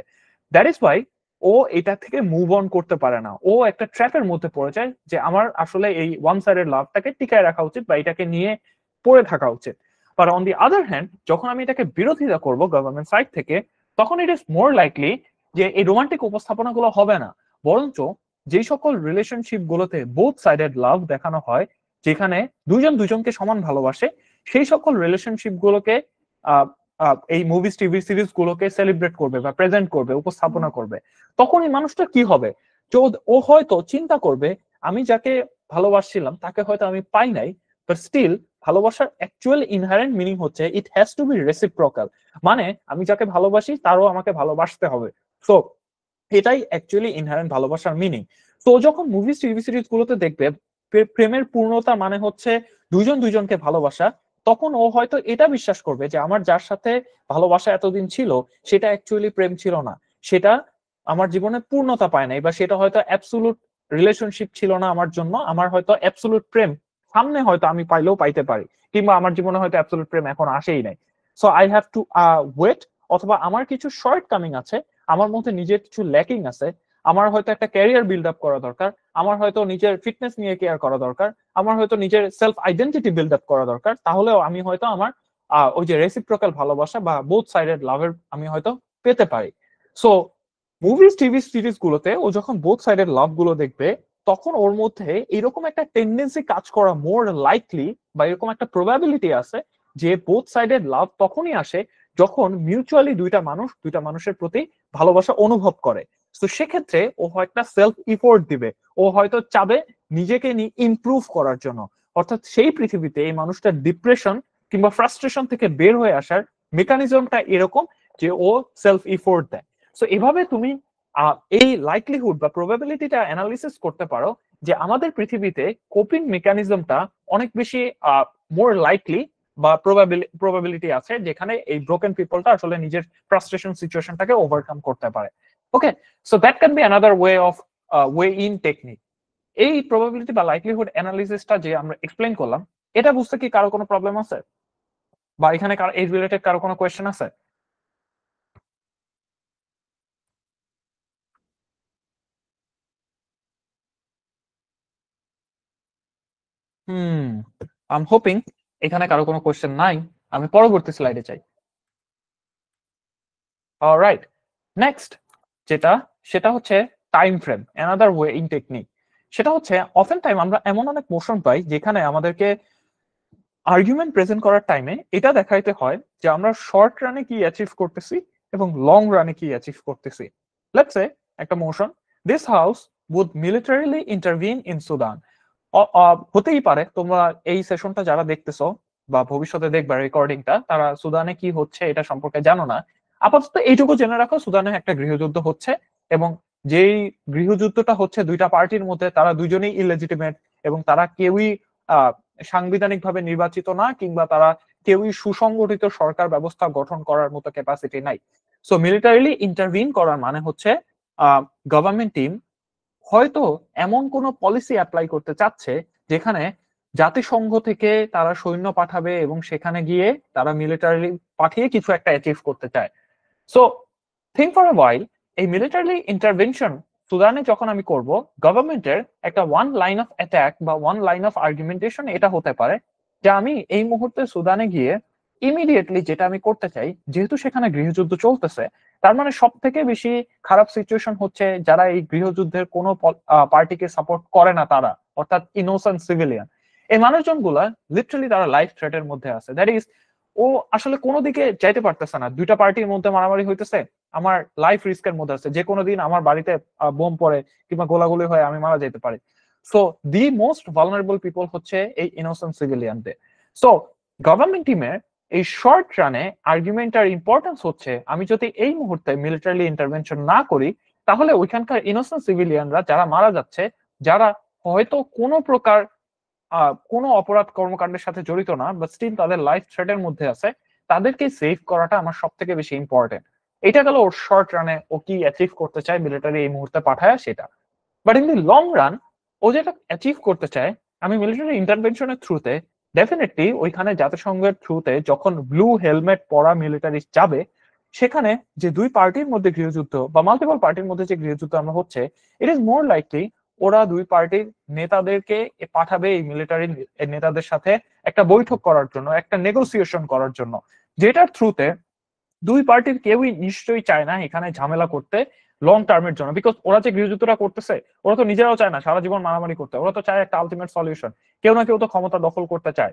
দ্যাট ইজ ওয়াই ও এটা থেকে মুভ অন করতে পারে না, ও একটা ট্র্যাপের মধ্যে পড়ে যায় যে আমার আসলে এই ওয়ান সাইডেড লাভটাকে টিকায় রাখা উচিত বা এটাকে নিয়ে পড়ে থাকা উচিত। But on the other hand, যখন আমি এটাকে বিরোধিতা করব গভর্নমেন্ট সাইড থেকে, তখন ইট ইজ মোর লাইকলি যে এই রোমান্টিক উপস্থাপনাগুলো হবে না, বরঞ্চ যেই সকল রিলেশনশিপ গুলোতে বোথ সাইডেড লাভ দেখানো হয়, যেখানে দুজন দুজনকে সমান ভালোবাসে, সেই সকল রিলেশনশিপ গুলোকে এই মুভিজ, টিভি সিরিজ গুলোকে সেলিব্রেট করবে বা প্রেজেন্ট করবে, উপস্থাপনা করবে। তখন এই মানুষটা কি হবে, ও হয়তো চিন্তা করবে আমি যাকে ভালোবাসছিলাম তাকে হয়তো আমি পাই নাই, বাট স্টিল ভালোবাসার অ্যাকচুয়াল ইনহারেন্ট মিনিং হচ্ছে it has to be reciprocal, মানে আমি যাকে ভালোবাসি তারও আমাকে ভালোবাসতে হবে। সো এটাই অ্যাকচুয়ালি ইনহারেন্ট ভালোবাসার মিনিং। তো যখন মুভিজ, টিভি সিরিজ গুলোতে দেখবে প্রেমের পূর্ণতা মানে হচ্ছে দুইজন দুইজনকে ভালোবাসা, তখন ও হয়তো এটা বিশ্বাস করবে যে আমার যার সাথে ভালোবাসা এতদিন ছিল সেটা অ্যাকচুয়ালি প্রেম ছিল না, সেটা আমার জীবনে পূর্ণতা পায় নাই, বা সেটা হয়তো অ্যাবসোলুট রিলেশনশিপ ছিল না আমার জন্য, আমার হয়তো অ্যাবসোলুট প্রেম সামনে হয়তো আমি পাইলেও পাইতে পারি, কিংবা আমার জীবনে হয়তো অ্যাবসোলুট প্রেম এখন আসেই নাই। So I have to wait, অথবা আমার কিছু শর্ট কামিং আছে, আমার মধ্যে নিজের কিছু ল্যাকিং আছে, আমার হয়তো একটা ক্যারিয়ার বিল্ড আপ করা দরকার, আমার হয়তো নিজের ফিটনেস নিয়ে কেয়ার করা দরকার, আমার হয়তো নিজের সেলফ আইডেন্টিটি বিল্ড আপ করা দরকার, তাহলেও আমি হয়তো আমার ওই যে রেসিপ্রোকাল ভালোবাসা বা বোথ সাইডেড লাভের আমি হয়তো পেতে পারি। সো মুভিজ, টিভি সিরিজ গুলোতে ও যখন বোথ সাইডেড লাভ গুলো দেখবে, তখন ওর মধ্যে এরকম একটা টেন্ডেন্সি কাজ করা মোর লাইকলি, বা এরকম একটা প্রবাবিলিটি আছে যে বোথ সাইডেড লাভ তখনই আসে যখন মিউচুয়ালি দুইটা মানুষের প্রতি ভালোবাসা অনুভব করে। তো সেক্ষেত্রে ও হয়তো সেলফ ইফোর্ট দিবে, ও হয়তো চাবে নিজেকে নিয়ে ইমপ্রুভ করার জন্য। অর্থাৎ সেই পৃথিবীতে এই মানুষটার ডিপ্রেশন কিংবা ফ্রাস্ট্রেশন থেকে বের হয়ে আসার মেকানিজমটা এরকম যে ও সেলফ ইফোর্ট দেয়। সো এভাবে তুমি এই লাইকলিহুড বা প্রবাবিলিটিটা অ্যানালিসিস করতে পারো যে আমাদের পৃথিবীতে কোপিং মেকানিজমটা অনেক বেশি মোর লাইকলি বা প্রবাবিলিটি আছে যেখানে এই ব্রোকেন পিপলটা আসলে নিজের ফ্রাস্ট্রেশন সিচুয়েশনটাকে ওভারকাম করতে পারে। Okay, so that can be another way of weigh in technique. এই প্রবাবিলিটি বা লাইকলিহুড অ্যানালিসিসটা যে আমরা এক্সপ্লেইন করলাম, এটা বুঝতে কি কারো কোনো প্রবলেম আছে, বা এখানে কারো এই রিলেটেড কারো কোনো কোয়েশ্চেন আছে? হুম, আই এম হোপিং এখানে কারো কোনো কোয়েশ্চেন নাই। আমি পরবর্তী স্লাইডে চাই। অলরাইট, নেক্সট যেটা, সেটা হচ্ছে time frame, another way in technique. সেটা হচ্ছে অফেন টাইম আমরা এমন অনেক মোশন পাই যেখানে আমাদেরকে আর্গুমেন্ট প্রেজেন্ট করার টাইমে এটা দেখাইতে হয় যে আমরা শর্ট রানে কি অ্যাচিভ করতেছি এবং লং রানে কি অ্যাচিভ করতেছি। লেটস সে একটা motion, this house would militarily intervene in Sudan. হতেই পারে তোমরা এই সেশনটা যারা দেখতেছো বা ভবিষ্যতে দেখবা রেকর্ডিংটা, তারা সুদানে কি হচ্ছে এটা সম্পর্কে জানো না। আপাতত এইটুকু জেনে রাখো, সুদানে একটা গৃহযুদ্ধ হচ্ছে, এবং যেই গৃহযুদ্ধটা হচ্ছে দুইটা পার্টির মধ্যে, তারা দুজনেই ইলেজিটিমেট, এবং তারা কেউই সাংবিধানিক ভাবে নির্বাচিত না, কিংবা তারা কেউই সুসংগঠিত সরকার ব্যবস্থা গঠন করার মতো ক্যাপাসিটি নাই। সো মিলিটারিলি ইন্টারভিন করার মানে হচ্ছে গভর্নমেন্ট টিম হয়তো এমন কোন পলিসি অ্যাপ্লাই করতে চাচ্ছে যেখানে জাতিসংঘ থেকে তারা সৈন্য পাঠাবে এবং সেখানে গিয়ে তারা মিলিটারি পাঠিয়ে কিছু একটা অ্যাচিভ করতে চায়। সো থিঙ্ক ফর আ ওয়াইল, এই মিলিটারি ইন্টারভেনশন সুদানে যখন আমি করব, গভর্নমেন্টের একটা ওয়ান লাইন অফ অ্যাটাক বা ওয়ান লাইন অফ আর্গুমেন্টেশন এটা হতে পারে যে আমি এই মুহূর্তে সুদানে গিয়ে ইমিডিয়েটলি যেটা আমি করতে চাই, যেহেতু সেখানে গৃহযুদ্ধ চলতেছে, তার মানে সব থেকে বেশি খারাপ সিচুয়েশন হচ্ছে যারা এই গৃহযুদ্ধের কোনো পার্টিকে সাপোর্ট করে না তারা, অর্থাৎ ইনোসেন্ট সিভিলিয়ান। এই মানুষজনগুলা লিটারালি তারা লাইফ থ্রেটের মধ্যে আছে। দ্যাট ইজ, ও আসলে কোনো দিকে যাইতে পারতেছে না, দুইটা পার্টির মধ্যে মারামারি হইতেছে, আমার লাইফ রিস্কের মধ্যে আছে, যে কোনো দিন আমার বাড়িতে বোম পড়ে কিংবা গোলাগুলি হয়ে আমি মারা যেতে পারি। So the most vulnerable people হচ্ছে এই ইনোসেন্ট সিভিলিয়ানদের। সো গভর্নমেন্ট টিমের এই শর্ট রানে আর্গুমেন্টার ইম্পর্টেন্স হচ্ছে আমি যদি এই মুহূর্তে মিলিটারি ইন্টারভেনশন না করি, তাহলে ওইখানকার ইনোসেন্ট সিভিলিয়ানরা যারা মারা যাচ্ছে, যারা হয়তো কোনো প্রকার কোনো অপরাধ কর্মকাণ্ডের সাথে জড়িত না, বাট স্টিল তাদের লাইফ থ্রেটের মধ্যে আছে, তাদেরকে সেভ করাটা আমার সব থেকে বেশি ইম্পর্টেন্ট। এটা গেল ওর শর্ট রানে ও কি অ্যাচিভ করতে চায় মিলিটারি এই মুহূর্তে পাঠায় সেটা। But in the long run ও যেটা অ্যাচিভ করতে চায়, আমি মিলিটারি ইন্টারভেনশনের থ্রুতে ডেফিনেটলি ওইখানে জাতিসংঘের থ্রুতে যখন ব্লু হেলমেট পরা মিলিটারি যাবে, সেখানে যে দুই পার্টির মধ্যে গৃহযুদ্ধ বা মাল্টিপল পার্টির মধ্যে যে গৃহযুদ্ধ আমরা হচ্ছে, ইট ইজ মোর লাইকলি ওরা দুই পার্টির নেতাদেরকে পাঠাবে এই মিলিটারি নেতাদের সাথে একটা বৈঠক করার জন্য, একটা নেগোসিয়েশন করার জন্য, যেটার থ্রুতে দুই পার্টির কেউই নিশ্চয়ই চায় না এখানে ঝামেলা করতে লং টার্মের জন্য। বিকজ ওরা যে গৃহযুদ্ধটা করতেছে, ওরা তো নিজেরাও চায় না সারা জীবন মারামারি করতে, ওরা তো চায় একটা আলটিমেট সলিউশন। কেউ না কেউ তো ক্ষমতা দখল করতে চায়,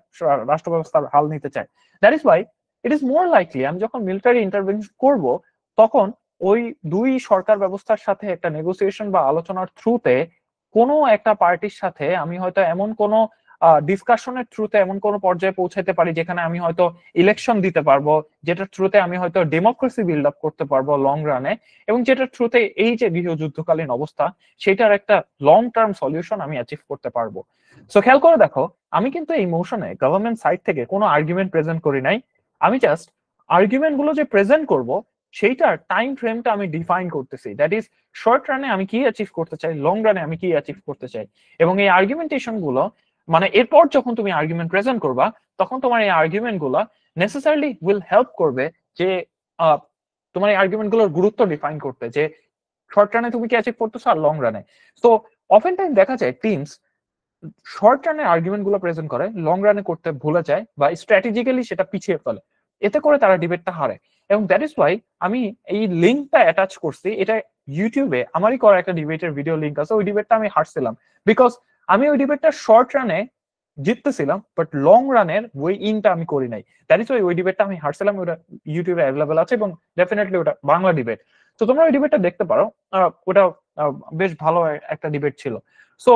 রাষ্ট্র ব্যবস্থার হাল নিতে চায়। That is why it is more likely আমি যখন মিলিটারি ইন্টারভেনশন করব, তখন ওই দুই সরকার ব্যবস্থার সাথে একটা নেগোসিয়েশন বা আলোচনার থ্রুতে কোনো একটা পার্টির সাথে আমি হয়তো এমন কোনো ডিসকাশনের থ্রুতে এমন কোনো পর্যায়ে পৌঁছাতে পারি যেখানে আমি হয়তো ইলেকশন দিতে পারবো, যেটার থ্রুতে আমি হয়তো ডেমোক্রেসি বিল্ড আপ করতে পারবো লং রানে, এবং যেটার থ্রুতে এই যে গৃহযুদ্ধকালীন অবস্থা সেটার একটা লং টার্ম সলিউশন আমি অ্যাচিভ করতে পারবো। সো খেয়াল করে দেখো, আমি কিন্তু এই মোশনে গভর্নমেন্ট সাইড থেকে কোনো আর্গুমেন্ট প্রেজেন্ট করি নাই। আমি জাস্ট আর্গুমেন্ট গুলো যে প্রেজেন্ট করব সেইটার টাইম ফ্রেমটা আমি ডিফাইন করতেছি। দ্যাট ইজ, শর্ট রানে আমি কি অ্যাচিভ করতে চাই, লং রানে আমি কি অ্যাচিভ করতে চাই। এবং এই আর্গুমেন্টেশন গুলো মানে এরপর যখন তুমি আর্গুমেন্ট প্রেজেন্ট করবা, তখন তোমার এই আর্গুমেন্ট গুলো নেসেসারিলি উইল হেল্প করবে যে তোমার এই আর্গুমেন্ট গুলোর গুরুত্ব ডিফাইন করতে, যে শর্ট রানে তুমি কি অ্যাচিভ করতেছো আর লং রানে। সো অফেন টাইম দেখা যায় টিমস শর্ট রানে আর্গুমেন্ট গুলো প্রেজেন্ট করে, লং রানে করতে ভুলে যায় বা স্ট্র্যাটেজিক্যালি সেটা পিছিয়ে ফেলে, এতে করে তারা ডিবেটটা হারে। এবং দ্যাট ইজ ওয়াই আমি এই লিঙ্কটা অ্যাটাচ করছি, এটা ইউটিউবে আমারই করা একটা ডিবেটের ভিডিও লিঙ্ক আছে, ওই ডিবেটটা আমি হারছিলাম বিকজ আমি ওই ডিবেটটা শর্ট রানে জিততেছিলাম, বাট লং রানের ওই ইনটা আমি করি নাই। দ্যাট ইজ ওয়াই ওই ডিবেটটা আমি হারছিলাম। ওটা ইউটিউবে অ্যাভেলেবল আছে এবং ডেফিনেটলি ওটা বাংলা ডিবেট। তো তোমরা ওই ডিবেটটা দেখতে পারো, ওটা বেশ ভালো একটা ডিবেট ছিল। সো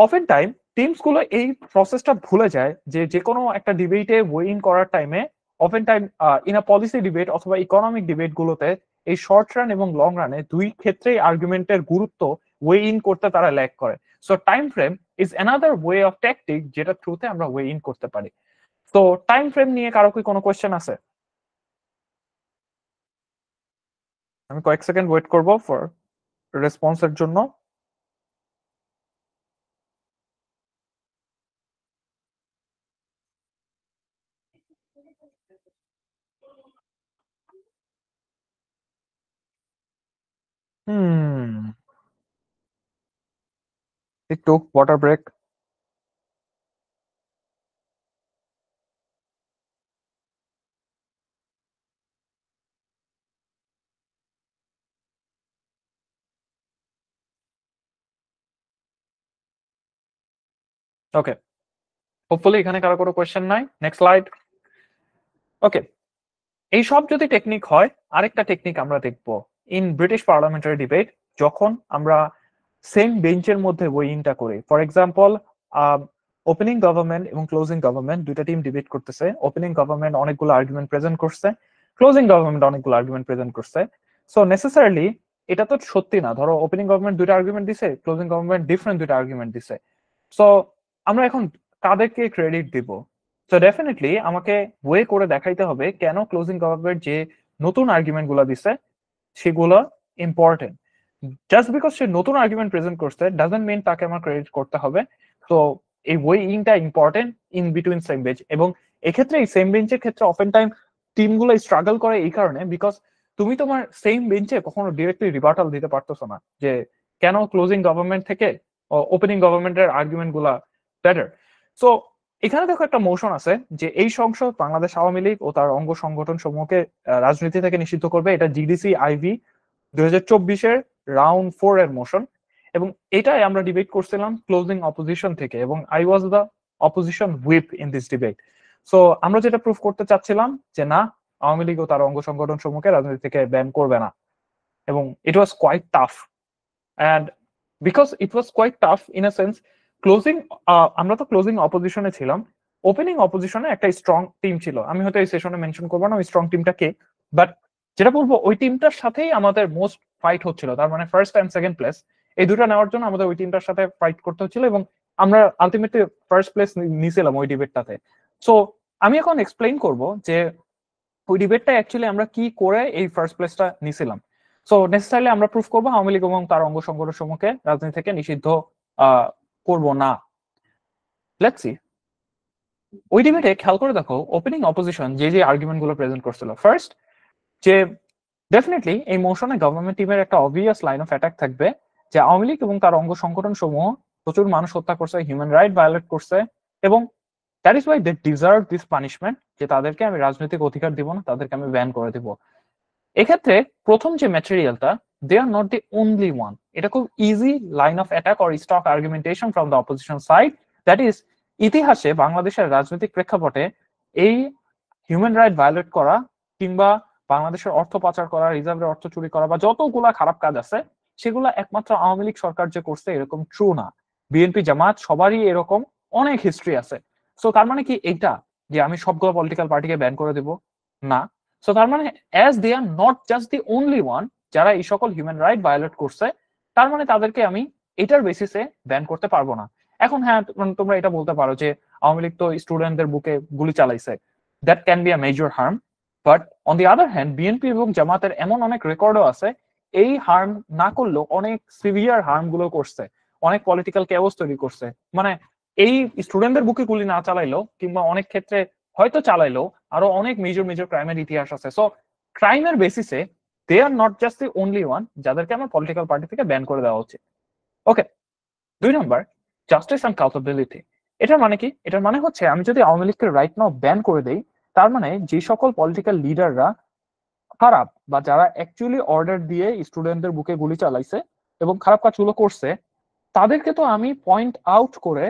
অফেন টাইম টিমস গুলো এই প্রসেসটা ভুলে যায় যে যে কোনো একটা ডিবেটে ওয়েইন করার টাইমে, often time in a policy debate অথবা ইকোনমিক ডিবেট গুলোতে এই শর্ট রান এবং লং রানে দুই ক্ষেত্রেই আর্গুমেন্টের গুরুত্ব ওয়েইন করতে তারা ল্যাক করে। So time frame is another way of tactic যেটা থ্রুতে আমরা ওয়েইন করতে পারি। তো টাইম ফ্রেম নিয়ে কারো কি কোনো কোয়েশ্চেন আছে? আমি কয়েক সেকেন্ড ওয়েট করবো ফর রেসপন্সের জন্য। হুম, একটু ওয়াটার ব্রেক। ওকে, হোপফুলি এখানে কারো কোনো কোয়েশ্চেন নাই। Next slide. ওকে, এই সব যদি টেকনিক হয়, আরেকটা টেকনিক আমরা দেখবো ইন ব্রিটিশ পার্লামেন্টারি ডিবেট, যখন আমরা সেম বেঞ্চের মধ্যে ওয়েইনটা করি। ফর এক্সাম্পল, ওপেনিং গভর্নমেন্ট এবং ক্লোজিং গভর্নমেন্ট দুইটা টিম ডিবেট করতেছে। ওপেনিং গভর্নমেন্ট অনেকগুলো আর্গুমেন্ট প্রেজেন্ট করছে, ক্লোজিং গভর্নমেন্ট অনেকগুলো আর্গুমেন্ট প্রেজেন্ট করছে। সো নেসেসারিলি এটা তো সত্যি না, ধরো ওপেনিং গভর্নমেন্ট দুইটা আর্গুমেন্ট দিছে, ক্লোজিং গভর্নমেন্ট ডিফারেন্ট দুইটা আর্গুমেন্ট দিছে। সো আমরা এখন কাদেরকে ক্রেডিট দিব? সো ডেফিনেটলি আমাকে ওয়ে করে দেখাইতে হবে কেন ক্লোজিং গভর্নমেন্ট যে নতুন আর্গুমেন্ট গুলা দিছে সেগুলো ইম্পর্টেন্ট। জাস্ট বিকজ সে নতুন আর্গুমেন্ট প্রেজেন্ট করছে ডাজন্ট মিন তাকে আমার ক্রেডিট করতে হবে। তো এই ওয়েইংটা important in between same bench, এবং এক্ষেত্রে এই সেম বেঞ্চের ক্ষেত্রে অফেন টাইম টিমগুলো স্ট্রাগল করে এই কারণে বিকজ তুমি তোমার সেম বেঞ্চে কখনো ডিরেক্টলি রিবার্টাল দিতে পারতেছো না যে কেন ক্লোজিং গভর্নমেন্ট থেকে ওপেনিং গভর্নমেন্টের আর্গুমেন্ট গুলা বেটার। সো এখানে দেখো একটা মোশন আছে যে এই সংসদ বাংলাদেশ আওয়ামী লীগ ও তার অঙ্গ সংগঠন সমূহকে রাজনীতি থেকে নিষিদ্ধ করবে। এটা জিডিসি আইভি 2024-এর রাউন্ড 4 এর মোশন, এবং এটাই আমরা ডিবেট করছিলাম ক্লোজিং অপোজিশন থেকে, এবং I was the opposition whip in this debate. So আমরা যেটা প্রুফ করতে চাচ্ছিলাম যে না, আওয়ামী লীগ ও তার অঙ্গ সংগঠন সমূহকে রাজনীতি থেকে ব্যান করবে না, এবং it was quite tough. And because it was quite tough in a sense, closing আমরা তো ক্লোজিং অপোজিশনে ছিলাম, ওপেনিং অপোজিশনে একটা স্ট্রং টিম ছিল। আমি হয়তো এই সেশনে মেনশন করবো না ওই স্ট্রং টিমটা কে, বাট যেটা বলবো ওই টিমটার সাথেই আমাদের মোস্ট ফাইট হচ্ছিল। তার মানে ফার্স্ট অ্যান্ড সেকেন্ড প্লেস এই দুটো নেওয়ার জন্য আমাদের ওই টিমটার সাথে ফাইট করতে হচ্ছিল, এবং আমরা আলটিমেটলি ফার্স্ট প্লেস নিয়েছিলাম ওই ডিবেটটাতে। সো আমি এখন এক্সপ্লেইন করব যে ওই ডিবেটটা অ্যাকচুয়ালি আমরা কি করে এই ফার্স্ট প্লেসটা নিয়েছিলাম। সো নেসেসারিলি আমরা প্রুফ করবো আওয়ামী লীগ এবং তার অঙ্গ সংগঠন সমূহকে রাজনীতি থেকে নিষিদ্ধ করব না। Let's see. ওই ডিবেটে খেয়াল করে দেখো ওপেনিং অপোজিশন যে যে আর্গুমেন্ট গুলো প্রেজেন্ট করছিল, ফার্স্ট যে ডেফিনেটলি এই মোশনে গভর্নমেন্ট টিমের একটা অবভিয়াস লাইন অফ অ্যাটাক থাকবে যে আওয়ামী লীগ এবং তার অঙ্গ সংগঠন সমূহ প্রচুর মানুষ হত্যা করছে, হিউম্যান রাইট ভায়োলেট করছে, এবং that is why they deserve this punishment, যে তাদেরকে আমি রাজনৈতিক অধিকার দিব না, তাদেরকে আমি ব্যান করে দিব। এক্ষেত্রে প্রথম যে ম্যাটেরিয়ালটা, they are not the only one, এটা খুব easy line of attack or stock argumentation from the opposition side, that is ইতিহাসে বাংলাদেশের রাজনৈতিক প্রেক্ষাপটে এই হিউম্যান রাইট ভায়োলেট করা কিংবা বাংলাদেশের অর্থ পাচার করা, রিজার্ভের অর্থ চুরি করা বা যতগুলা খারাপ কাজ আছে সেগুলো একমাত্র আওয়ামী লীগ সরকার যে করছে এরকম ট্রু না। বিএনপি জামাত সবারই এরকম অনেক হিস্ট্রি আছে। সো তার মানে কি এইটা যে আমি সবগুলো পলিটিক্যাল পার্টিকে ব্যান করে দেব? না। সো তার মানে as they are not just the only one যারা এই সকল হিউম্যান রাইট ভায়োলেট করছে, তার মানে তাদেরকে আমি এটার বেসিসে ব্যান করতে পারবো না। এখন হ্যাঁ, তোমরা এটা বলতে পারো যে আওয়ামী লীগ তো স্টুডেন্টদের বুকে গুলি চালাইছে, that can be a major harm, but on the other hand BNP এবং জামাতের এমন অনেক রেকর্ডও আছে এই হার্ম না করলেও অনেক সিভিয়ার হার্ম গুলো করছে, অনেক পলিটিক্যাল কেওস তৈরি করছে। মানে এই স্টুডেন্টদের বুকে গুলি না চালাইলেও কিংবা অনেক ক্ষেত্রে হয়তো চালাইলেও আরো অনেক মেজর মেজর ক্রাইমের ইতিহাস আছে। সো ক্রাইমের বেসিসে they are not just the only one যাদেরকে আমার পলিটিক্যাল পার্টি থেকে ব্যান করে দেওয়া উচিত। Okay, 2 number, justice and accountability. এটার মানে কি? এটার মানে হচ্ছে আমি যদি আওয়ামী লীগকে রাইট নাও ব্যান করে দেই, তার মানে যে সকল পলিটিক্যাল লিডাররা খারাপ বা যারা অ্যাকচুয়ালি অর্ডার দিয়ে স্টুডেন্টদের বুকে গুলি চালাইছে এবং খারাপ কাজগুলো করছে, তাদেরকে তো আমি পয়েন্ট আউট করে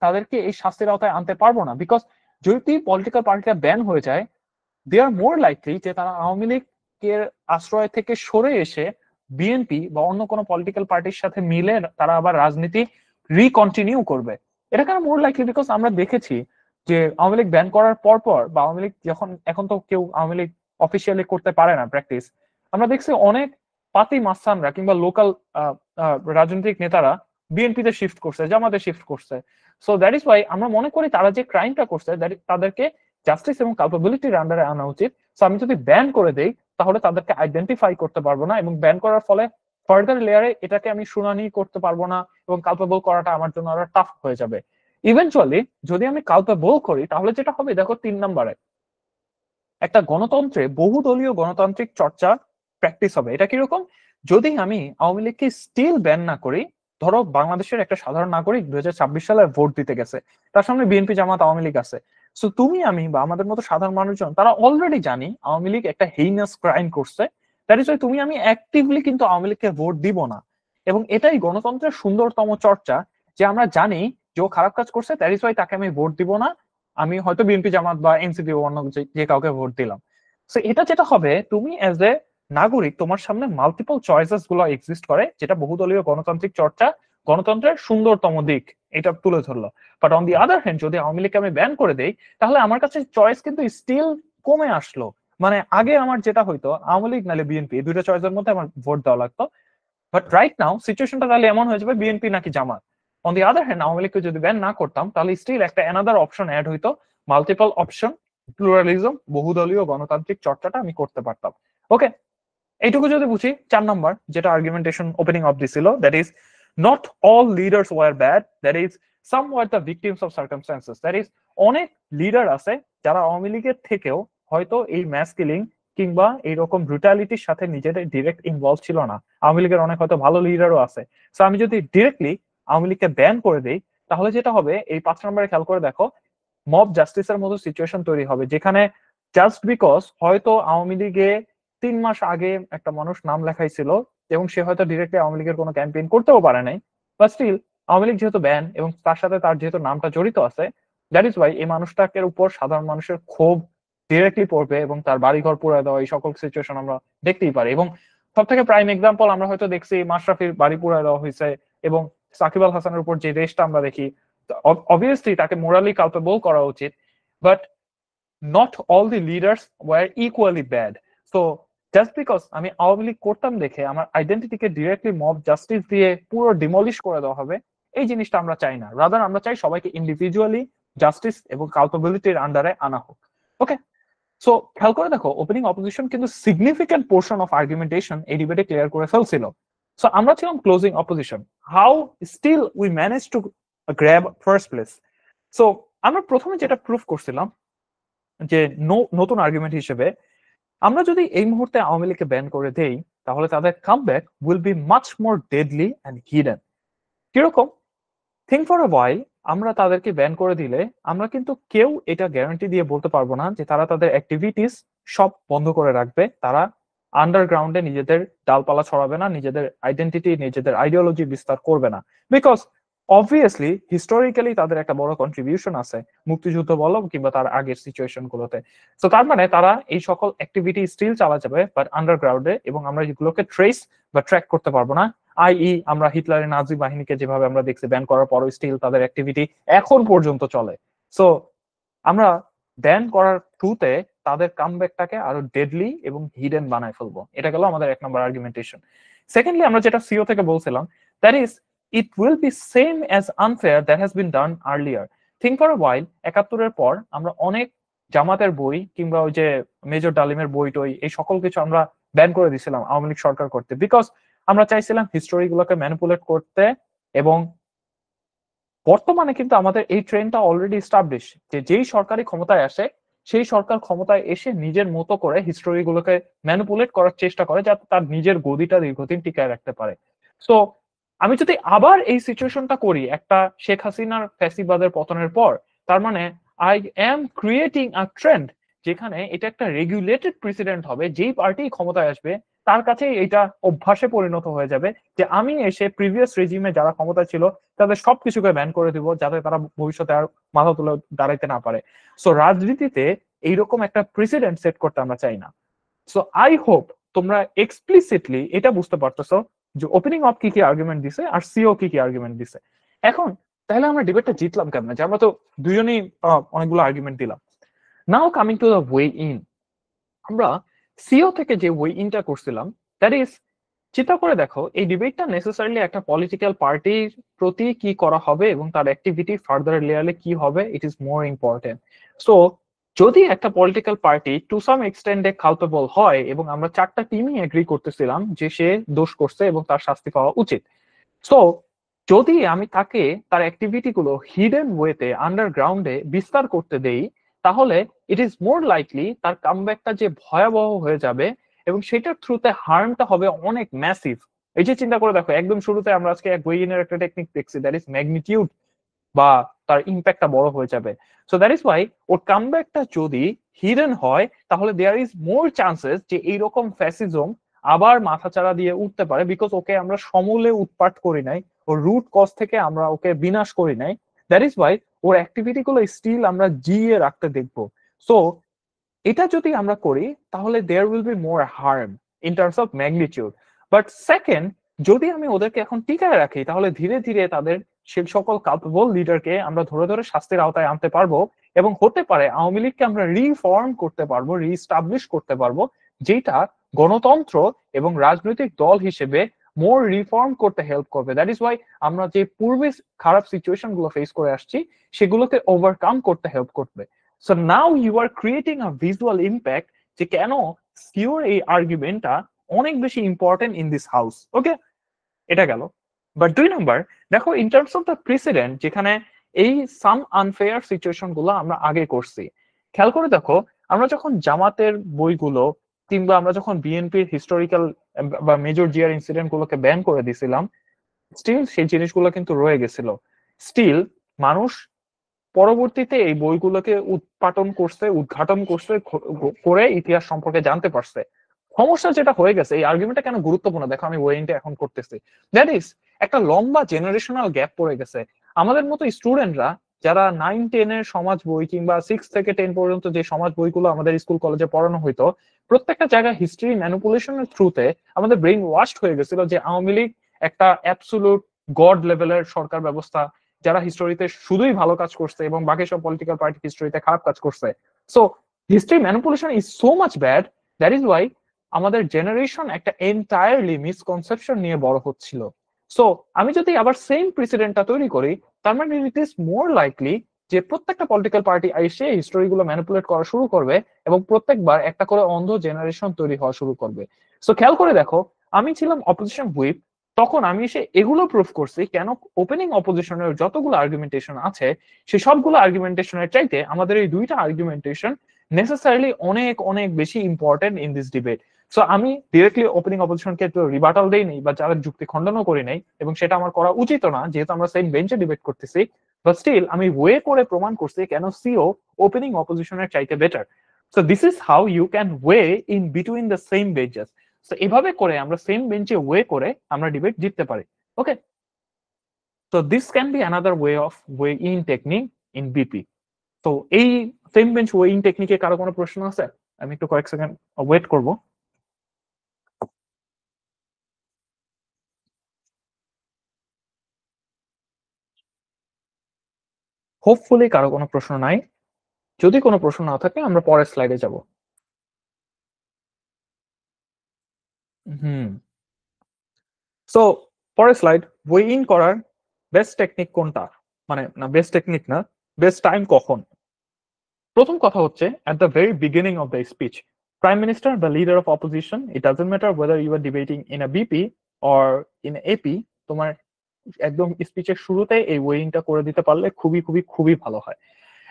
তাদেরকে এই শাস্তির আওতায় আনতে পারবো না। বিকজ যদি পলিটিক্যাল পার্টিটা ব্যান হয়ে যায়, দে আর মোর লাইকলি যে তারা আওয়ামী লীগের আশ্রয় থেকে সরে এসে বিএনপি বা অন্য কোনো পলিটিক্যাল পার্টির সাথে মিলে তারা আবার রাজনীতি রিকন্টিনিউ করবে। এটা কেন মোর লাইকলি? বিকজ আমরা দেখেছি যে আওয়ামী লীগ ব্যান করার পর বা আওয়ামী লীগ যখন, এখন তো কেউ আওয়ামী লীগ অফিসিয়ালি করতে পারে না প্র্যাকটিস, আমরা দেখছি অনেক পাতি মাস্তানরা কিংবা লোকাল রাজনৈতিক নেতারা বিএনপিতে শিফট করছে, জামাতে শিফট করছে। সো দ্যাট ইজ ওয়াই আমরা মনে করি তারা যে ক্রাইমটা করছে তাদেরকে জাস্টিস এবং কাপেবিলিটির আন্ডারে আনা উচিত। সো আমি যদি ব্যান করে দেই তাহলে তাদেরকে আইডেন্টিফাই করতে পারবো না, এবং ব্যান করার ফলে ফার্দার লেয়ারে এটাকে আমি শুনানি করতে পারবো না, এবং কালপেবল করাটা আমার জন্য আরো টাফ হয়ে যাবে। ইভেনচুয়ালি যদি আমি কালপেবল করি তাহলে যেটা হবে দেখো 3 নম্বরে, একটা গণতন্ত্রে বহুদলীয় গণতান্ত্রিক চর্চা প্র্যাকটিস হবে। এটা কিরকম? যদি আমি আওয়ামী লীগকে স্টিল ব্যান না করি, ধরো বাংলাদেশের একটা সাধারণ নাগরিক 2026 সালে ভোট দিতে গেছে, তার সামনে বিএনপি জামাত আওয়ামী লীগ আছে। সো তুমি আমি বা আমাদের মতো সাধারণ মানুষজন তারা অলরেডি জানি আওয়ামী লীগ একটা হেইনাস ক্রাইম করছে, দ্যাট ইজ ওয়াই তুমি আমি অ্যাক্টিভলি কিন্তু আওয়ামী লীগকে ভোট দিব না। এবং এটাই গণতন্ত্রের সুন্দরতম চর্চা, যে আমরা জানি যে ও খারাপ কাজ করছে, দ্যাট ইজ ওয়াই তাকে আমি ভোট দিব না, আমি হয়তো বিএনপি জামাত বা এনসিপি অন্য যে কাউকে ভোট দিলাম। সো এটা যেটা হবে, তুমি এজ এ নাগরিক তোমার সামনে মাল্টিপল চয়েসেস গুলো এক্সিস্ট করে, যেটা বহুদলীয় গণতান্ত্রিক চর্চা গণতন্ত্রের সুন্দরতম দিক এটা তুলে ধরলো। But on the other hand যদি আওয়ামী লীগকে আমি ব্যান করে দেই তাহলে আমার কাছে চয়েস কিন্তু স্টিল কমে আসলো। মানে আগে আমার যেটা হইতো আওয়ামী লীগ নাহলে বিএনপি, এই দুইটা চয়েসের মধ্যে আমার ভোট দেওয়া লাগতো, বাট রাইট নাও সিচুয়েশনটা তাহলে এমন হয়ে যাবে বিএনপি নাকি Jamaat. On the other hand Awami লীগকে যদি ব্যান না করতাম তাহলে স্টিল একটা অ্যানাদার অপশন অ্যাড হইতো, মাল্টিপল অপশন, প্লুরালিজম, বহুদলীয় গণতান্ত্রিক চর্চাটা আমি করতে পারতাম। ওকে, এইটুকু যদি বুঝি, 4 নাম্বার যেটা আর্গুমেন্টেশন ওপেনিং অফ দিছিল, that is not all leaders were bad, that is some were the victims of circumstances. That is অনেক লিডার আছে যারা আওয়ামী লীগের থেকেও হয়তো এই ম্যাস কিলিং কিংবা এইরকম ব্রুটালিটির সাথে নিজেদের ডিরেক্ট ইনভলভ ছিল না। আওয়ামী লীগের অনেক হয়তো ভালো লিডারও আছে। সো আমি যদি ডিরেক্টলি আওয়ামী লীগকে ব্যান করে দিই, তাহলে যেটা হবে, এই 5 নম্বরে খেয়াল করে দেখো, মব জাস্টিসের মতো সিচুয়েশন তৈরি হবে, যেখানে জাস্ট বিকজ হয়তো আওয়ামী লীগে 3 মাস আগে একটা মানুষ নাম লেখাইছিল এবং সে হয়তো ডিরেক্টলি আওয়ামী লীগের কোনো ক্যাম্পেইন করতেও পারে নাই, বাট স্টিল আওয়ামী লীগ যেহেতু ব্যান এবং তার সাথে তার যেহেতু নামটা জড়িত আছে, দ্যাট ইজ ওয়াই এই মানুষটাকে উপর সাধারণ মানুষের ক্ষোভ ডিরেক্টলি পড়বে এবং তার বাড়িঘর পুড়ে দেওয়া, এই সকল সিচুয়েশন আমরা দেখতেই পারি। এবং সব থেকে প্রাইম এক্সাম্পল আমরা হয়তো দেখছি মাশরাফির বাড়ি পুড়ে দেওয়া হয়েছে, এবং সাকিব আল হাসানের উপর যে রেসটা আমরা দেখি, অবভিয়াসলি তাকে মোরালি কালপেবল করা উচিত, but not all the leaders were equally bad. So just because আমি আওয়ামী লীগ করতাম দেখে আমার আইডেন্টিটিকে ডিরেক্টলি মব জাস্টিস দিয়ে পুরো ডিমলিশ করে দেওয়া হবে, এই জিনিসটা আমরা চাই না। রাদার আমরা চাই সবাইকে ইন্ডিভিজুয়ালি জাস্টিস এবং কালপেবিলিটির আন্ডারে আনা হোক। ওকে, সো খেয়াল করে দেখো, ওপেনিং অপোজিশন কিন্তু সিগনিফিক্যান্ট পোর্শন অফ আর্গুমেন্টেশন এই ডিবেটে ক্লিয়ার করে ফেলছিল। সো আমরা ছিলাম closing opposition, how still we manage to grab first place. So আমরা প্রথমে যেটা প্রুফ করছিলাম যে নতুন আর্গুমেন্ট হিসেবে, আমরা যদি এই মুহূর্তে আওয়ামী লীগকে ব্যান করে দেই, তাহলে তাদের comeback will be much more deadly and hidden. কিরকম? থিঙ্ক ফর আ ওয়াইল, আমরা তাদেরকে ব্যান করে দিলে আমরা কিন্তু কেউ এটা গ্যারান্টি দিয়ে বলতে পারবো না যে তারা তাদের অ্যাক্টিভিটিস সব বন্ধ করে রাখবে, তারা আন্ডারগ্রাউন্ডে নিজেদের ডালপালা ছড়াবে না, নিজেদের আইডেন্টিটি, নিজেদের আইডিওলজি বিস্তার করবে না। বিকজ অবভিয়াসলি হিস্টোরিক্যালি তাদের একটা বড় কন্ট্রিবিউশন আছে মুক্তিযুদ্ধ বলো কিংবা তার আগের সিচুয়েশন গুলোতে। তো তার মানে তারা এই সকল অ্যাক্টিভিটি স্টিল চালা যাবে, বাট আন্ডারগ্রাউন্ডে, এবং আমরা যেগুলোকে ট্রেস বা ট্র্যাক করতে পারবো না। আই.ই. আমরা হিটলারের নাজি বাহিনীকে যেভাবে আমরা দেখছি ব্যান করার পরও স্টিল তাদের অ্যাক্টিভিটি এখন পর্যন্ত চলে। সো আমরা ব্যান করার থ্রুতে তাদের কামব্যাকটাকে আরো ডেডলি এবং হিডেন বানায় ফেলবো। এটা গেল আমাদের 1 নম্বর আর্গুমেন্টেশন। সেকেন্ডলি, আমরা যেটা সিও থেকে বলছিলাম, that is it will be same as unfair that has been done earlier. Think for a while, 71-এর পর আমরা অনেক জামাতের বই কিংবা ওই যে মেজর ডালিমের বই টই এই সকল কিছু আমরা ব্যান করে দিয়েছিলাম আওয়ামী লীগ সরকার করতে, বিকজ আমরা চাইছিলাম হিস্টোরি গুলোকে ম্যানিপুলেট করতে। এবং বর্তমানে কিন্তু আমাদের এই ট্রেন্ডটা অলরেডি এস্টাবলিশ যে যেই সরকারি ক্ষমতায় আসে, সেই সরকার ক্ষমতায় এসে নিজের মতো করে হিস্টোরি গুলোকে ম্যানিপুলেট করার চেষ্টা করে যাতে তার নিজের গদিটা দীর্ঘদিন টিকায় রাখতে পারে। সো আমি যদি আবার এই সিচুয়েশনটা করি একটা শেখ হাসিনার ফ্যাসিবাদের পতনের পর, তার মানে I am creating a trend যেখানে এটা একটা রেগুলেটেড প্রেসিডেন্ট হবে, যেই পার্টি ক্ষমতায় আসবে তার কাছে এটা অভ্যাসে পরিণত হয়ে যাবে যে আমি এসে প্রিভিয়াস রেজিমে যারা ক্ষমতা ছিল তাদের সবকিছুকে ব্যান করে দিব, যাতে তারা ভবিষ্যতে আর মাথা তুলে দাঁড়াইতে না পারে। সো রাজনীতিতে এইরকম একটা প্রেসিডেন্ট সেট করতে আমরা চাই না। সো আই হোপ তোমরা এক্সপ্লিসিটলি এটা বুঝতে পারতেছো যে ওপেনিং অফ কি কি আর্গুমেন্ট দিছে আর সিও কি কি আর্গুমেন্ট দিছে। এখন তাহলে আমরা ডিবেটটা জিতলাম কেমনে, যে আমরা তো দুজনেই অনেকগুলো আর্গুমেন্ট দিলাম। নাও coming to the way in, আমরা সিও থেকে যে ওয়ে ইনটা করছিলাম, দ্যাট ইজ, চিন্তা করে দেখো এই ডিবেটটা নেসেসারিলি একটা পলিটিক্যাল পার্টির প্রতি কি করা হবে এবং তার অ্যাক্টিভিটি ফার্দার লেয়ারে কি হবে, ইট ইজ মোর ইম্পর্টেন্ট। সো যদি একটা political party to some এক্সটেন্ডে culpable হয়, এবং আমরা 4টা টিমই এগ্রি করতেছিলাম যে সে দোষ করছে এবং তার শাস্তি পাওয়া উচিত, সো যদি আমি তাকে তার অ্যাক্টিভিটি গুলো হিডেন ওয়েতে আন্ডারগ্রাউন্ডে বিস্তার করতে দেই, তাহলে ইট ইজ মোর লাইকলি তার কামব্যাকটা যে ভয়াবহ হয়ে যাবে এবং সেটার থ্রুতে হার্মটা হবে অনেক ম্যাসিভ। এই যে চিন্তা করে দেখো, একদম শুরুতে আমরা আজকে ওয়েইনের একটা টেকনিক দেখছি, দ্যাট ইজ ম্যাগনিটিউড, বা তার ইম্প্যাক্টটা বড় হয়ে যাবে। সো দ্যাট ইজ ওয়াই ওর কামব্যাকটা যদি হিডেন হয়, তাহলে দেয়ার ইজ মোর চান্সেস যে এইরকম ফ্যাসিজম আবার মাথাচাড়া দিয়ে উঠতে পারে, বিকজ ওকে আমরা সমূলে উৎপাট করি নাই, ওর রুট কজ থেকে আমরা ওকে বিনাশ করি নাই। That is Y or activity গুলো স্টিল আমরা জিয়ে রাখতে দেখবো। সো এটা যদি আমরা করি তাহলে there will be more harm in terms of magnitude. But second, যদি আমি ওদেরকে এখন টিকায় রাখি, তাহলে ধীরে ধীরে তাদের সে সকল কালপেবল লিডারকে আমরা ধরে ধরে শাস্তির আওতায় আনতে পারবো, এবং হতে পারে আওয়ামী লীগকে আমরা রিফর্ম করতে পারবো, রিস্টাবলিশ করতে পারবো, যেটা গণতন্ত্র এবং রাজনৈতিক দল হিসেবে মোর রিফর্ম করতে হেল্প করবে। দ্যাট ইজ ওয়াই আমরা যে পূর্বে খারাপ সিচুয়েশন গুলো ফেস করে আসছি সেগুলোকে ওভারকাম করতে হেল্প করবে। So now you are creating a visual impact যে কেন সিওর এই আর্গুমেন্টটা অনেক বেশি important in this house. Okay, এটা গেল। বাট 2 নাম্বার, দেখো in terms of the president, যেখানে এই সাম আনফেয়ার সিচুয়েশন গুলো আমরা আগে করছি, খেয়াল করে দেখো আমরা যখন জামাতের বইগুলো কিংবা আমরা যখন বিএনপির হিস্টোরিক্যাল বা মেজর জিয়ার ইনসিডেন্ট গুলোকে ব্যান করে দিছিলাম, স্টিল সেই জিনিসগুলো কিন্তু রয়ে গেছিল। স্টিল মানুষ পরবর্তীতে এই বইগুলোকে উৎপাটন করছে, উদ্ঘাটন করছে, করে ইতিহাস সম্পর্কে জানতে পারছে। সমস্যা যেটা হয়ে গেছে, এই আর্গুমেন্টটা কেন গুরুত্বপূর্ণ দেখো, আমি ওয়েইনটা এখন করতেছি, দ্যাট ইজ একটা লম্বা জেনারেশনাল গ্যাপ পড়ে গেছে। আমাদের মতো স্টুডেন্টরা যারা 9-10 সমাজ বই কিংবা 6 থেকে 10 পর্যন্ত যে সমাজ বইগুলো আমাদের স্কুল কলেজে পড়ানো হইতো, প্রত্যেকটা জায়গায় হিস্ট্রি ম্যানিপুলেশনের থ্রুতে আমাদের ব্রেইন ওয়াশড হয়ে গেছিল যে আওয়ামী লীগ একটা অ্যাবসুলুট গড লেভেলের সরকার ব্যবস্থা, যারা হিস্টোরিতে শুধুই ভালো কাজ করছে এবং বাকি সব পলিটিক্যাল পার্টি হিস্টোরিতে খারাপ কাজ করছে। So history manipulation is so much bad, that is Y আমাদের জেনারেশন একটা এন্টায়ারলি মিসকনসেপশন নিয়ে বড় হচ্ছিল। সো আমি যদি আবার সেম প্রেসিডেন্টটা তৈরি করি, তার মানে ইট ইজ মোর লাইকলি যে প্রত্যেকটা পলিটিক্যাল পার্টি এসে হিস্টোরি গুলো ম্যানিপুলেট করা শুরু করবে এবং প্রত্যেকবার একটা করে অন্ধ জেনারেশন তৈরি হওয়া শুরু করবে। সো খেয়াল করে দেখো, আমি ছিলাম অপোজিশন হুইপ, তখন আমি এসে এগুলো প্রুফ করছি কেন ওপেনিং অপোজিশনের যতগুলো আর্গুমেন্টেশন আছে সে সবগুলো আর্গুমেন্টেশনের চাইতে আমাদের এই দুইটা আর্গুমেন্টেশন নেসেসারিলি অনেক অনেক বেশি important in this debate. So আমি ডিরেক্টলি ওপেনিং অপোজিশনকে রিবাটাল দেই নাই বা যারা যুক্তি খণ্ডনও করি নাই, এবং সেটা আমার করা উচিত না যেহেতু আমরা সেম বেঞ্চে ডিবেট করতেছি। বাট স্টিল আমি ওয়ে করে প্রমাণ করছি কেন সিও ওপেনিং অপোজিশনের চাইতে better. So this is how you can weigh in between the same benches. তো এভাবে করে আমরা সেম বেঞ্চে ওয়ে করে আমরা ডিবেট জিততে পারি। ওকে, তো this can be another way of weigh in technique in BP. তো এই সেম বেঞ্চ ওয়ে ইন টেকনিকে কারো কোনো প্রশ্ন আছে? আমি একটু কয়েক সেকেন্ড ওয়েট করব। হোপফুলি কারো কোনো প্রশ্ন নাই। যদি কোনো প্রশ্ন না থাকে আমরা পরের স্লাইডে যাব। হুম, সো পরের স্লাইড, ওয়ে ইন করার বেস্ট টেকনিক কোনটা, মানে না বেস্ট টেকনিক না, বেস্ট টাইম কখন। প্রথম কথা হচ্ছে at the very beginning of the speech, prime minister the leader of opposition, it doesn't matter whether you are debating in a bp or in ap, তোমার একদম স্পিচের শুরুতে এই ওয়েইংটা করে দিতে পারলে খুবই খুবই খুবই ভালো হয়।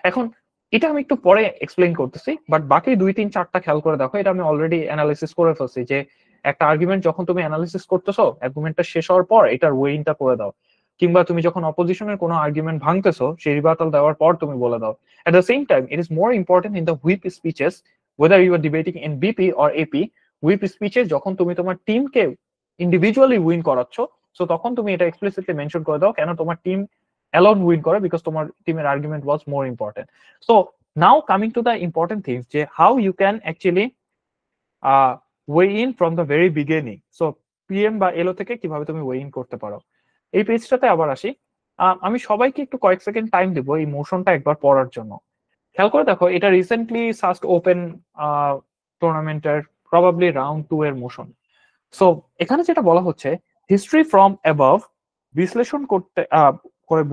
এখন এটা আমি একটু পরে এক্সপ্লেইন করতেছি, বাট বাকি 2-3-4টা খেয়াল করে দেখো, এটা আমি অলরেডি অ্যানালিসিস করে ফেলছি যে একটা আর্গুমেন্ট যখন তুমি অ্যানালিসিস করতেছো, আর্গুমেন্টটা শেষ হওয়ার পর এটার ওয়েইংটা করে দাও, কিংবা তুমি যখন অপোজিশনের কোনো আর্গুমেন্ট ভাঙতেছো সেই রিবাটাল দেওয়ার পর তুমি বলে দাও। At the same time it is more important in the whip speeches, whether you are debating in BP or AP, whip স্পিচে যখন তুমি তোমার টিমকে ইন্ডিভিজুয়ালি উইন করাচ্ছ, সো তখন তুমি এটা এক্সপ্লিসিটলি মেনশন করে দাও কেন তোমার টিম অ্যালোন উইন করে, বিকজ তোমার টিমের argument was more important. So now coming to the important things, যে how you can actually weigh in from the very beginning. So PM বা এলও থেকে কিভাবে তুমি ওয়ে ইন করতে পারো, এই পেজটাতে আবার আসি। আমি সবাইকে একটু কয়েক সেকেন্ড টাইম দেবো এই মোশনটা একবার পড়ার জন্য। খেয়াল করে দেখো, এটা রিসেন্টলি সাস্ট ওপেন টুর্নামেন্টের প্রবাবলি রাউন্ড 2 এর মোশন। সো এখানে যেটা বলা হচ্ছে, হিস্ট্রি ফ্রম অ্যাবভ বিশ্লেষণ করতে করে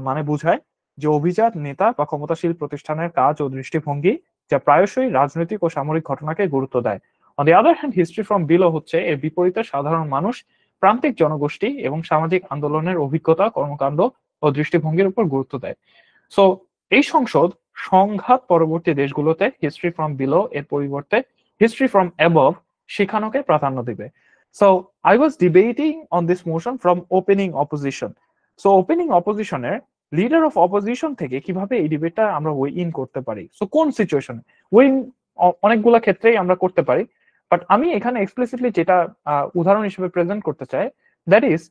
মানে বুঝায় যে অভিজাত নেতা বা ক্ষমতাশীল প্রতিষ্ঠানের কাজ ও দৃষ্টিভঙ্গি যা প্রায়শই রাজনৈতিক ও সামরিক ঘটনাকে গুরুত্ব দেয়। On the other hand, history from below হচ্ছে এর বিপরীতে সাধারণ মানুষ, প্রান্তিক জনগোষ্ঠী এবং সামাজিক আন্দোলনের অভিজ্ঞতা, কর্মকাণ্ড ও দৃষ্টিভঙ্গির উপর গুরুত্ব দেয়। সো এই সংসদ সংঘাত পরবর্তী দেশগুলোতে হিস্ট্রি ফ্রম বিলো এর পরিবর্তে হিস্ট্রি ফ্রম অ্যাবভ শেখানোকে প্রাধান্য দিবে। So I was debating on this motion from opening opposition. So opening অপোজিশনের লিডার অফ অপোজিশন থেকে কিভাবে এই ডিবেটটা আমরা ওয়ে ইন করতে পারি। সো কোন সিচুয়েশনে ওয়ে ইন, অনেকগুলো ক্ষেত্রেই আমরা করতে পারি, বাট আমি এখানে এক্সপ্লিসিটলি যেটা উদাহরণ হিসেবে প্রেজেন্ট করতে চাই, দ্যাট ইজ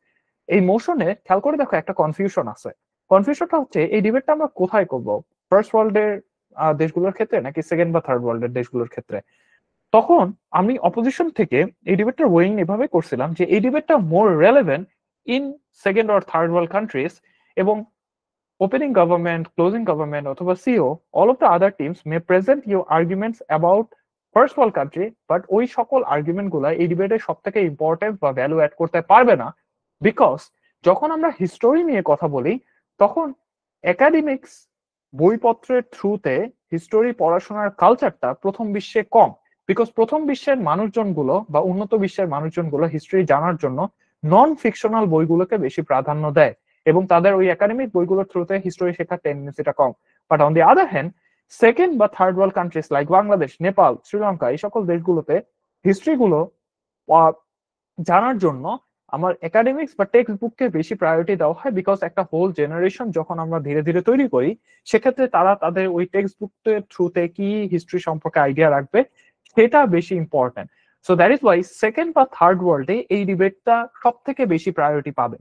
এই মোশনে খেয়াল করে দেখো একটা কনফিউশন আছে। কনফিউশনটা হচ্ছে এই ডিবেটটা আমরা কোথায় করব, ফার্স্ট ওয়ার্ল্ডের দেশগুলোর ক্ষেত্রে নাকি সেকেন্ড বা থার্ড ওয়ার্ল্ডের দেশগুলোর ক্ষেত্রে। তখন আমি অপোজিশন থেকে এই ডিবেটটা ওয়েইং এভাবে করছিলাম যে এই ডিবেটটা more relevant in second or third world countries, এবং opening government, closing government, অথবা CO, all of the other teams may present your arguments about first world country, but ওই সকল আর্গুমেন্ট গুলা এই ডিবেটে সব থেকে ইম্পর্টেন্ট বা ভ্যালু অ্যাড করতে পারবে না, বিকজ যখন আমরা হিস্টোরি নিয়ে কথা বলি তখন একাডেমিক্স বইপত্রের থ্রুতে হিস্টোরি পড়াশোনার কালচারটা প্রথম বিশ্বে কম, বিকজ প্রথম বিশ্বের মানুষজনগুলো বা উন্নত বিশ্বের মানুষজনগুলো হিস্ট্রি জানার জন্য নন ফিকশনাল বইগুলোকে বেশি প্রাধান্য দেয় এবং তাদের ওই একাডেমিক বইগুলোর থ্রুতে হিস্টোরি শেখার টেন্ডেন্সিটা কম। But on the other hand second বা third world countries like Bangladesh, Nepal, Sri Lanka, এই সকল দেশগুলোতে হিস্ট্রি গুলো জানার জন্য আমার একাডেমিক্স বা টেক্সট বুককে বেশি প্রায়োরিটি দেওয়া হয়, বিকজ একটা হোল জেনারেশন যখন আমরা ধীরে ধীরে তৈরি করি সেক্ষেত্রে তারা তাদের ওই টেক্সট বুকের থ্রুতে কি হিস্ট্রি সম্পর্কে আইডিয়া রাখবে সেটা বেশি important. So that is Y second বা থার্ড ওয়ার্ল্ডে এই ডিবেটটা সব থেকে বেশি প্রায়োরিটি পাবে।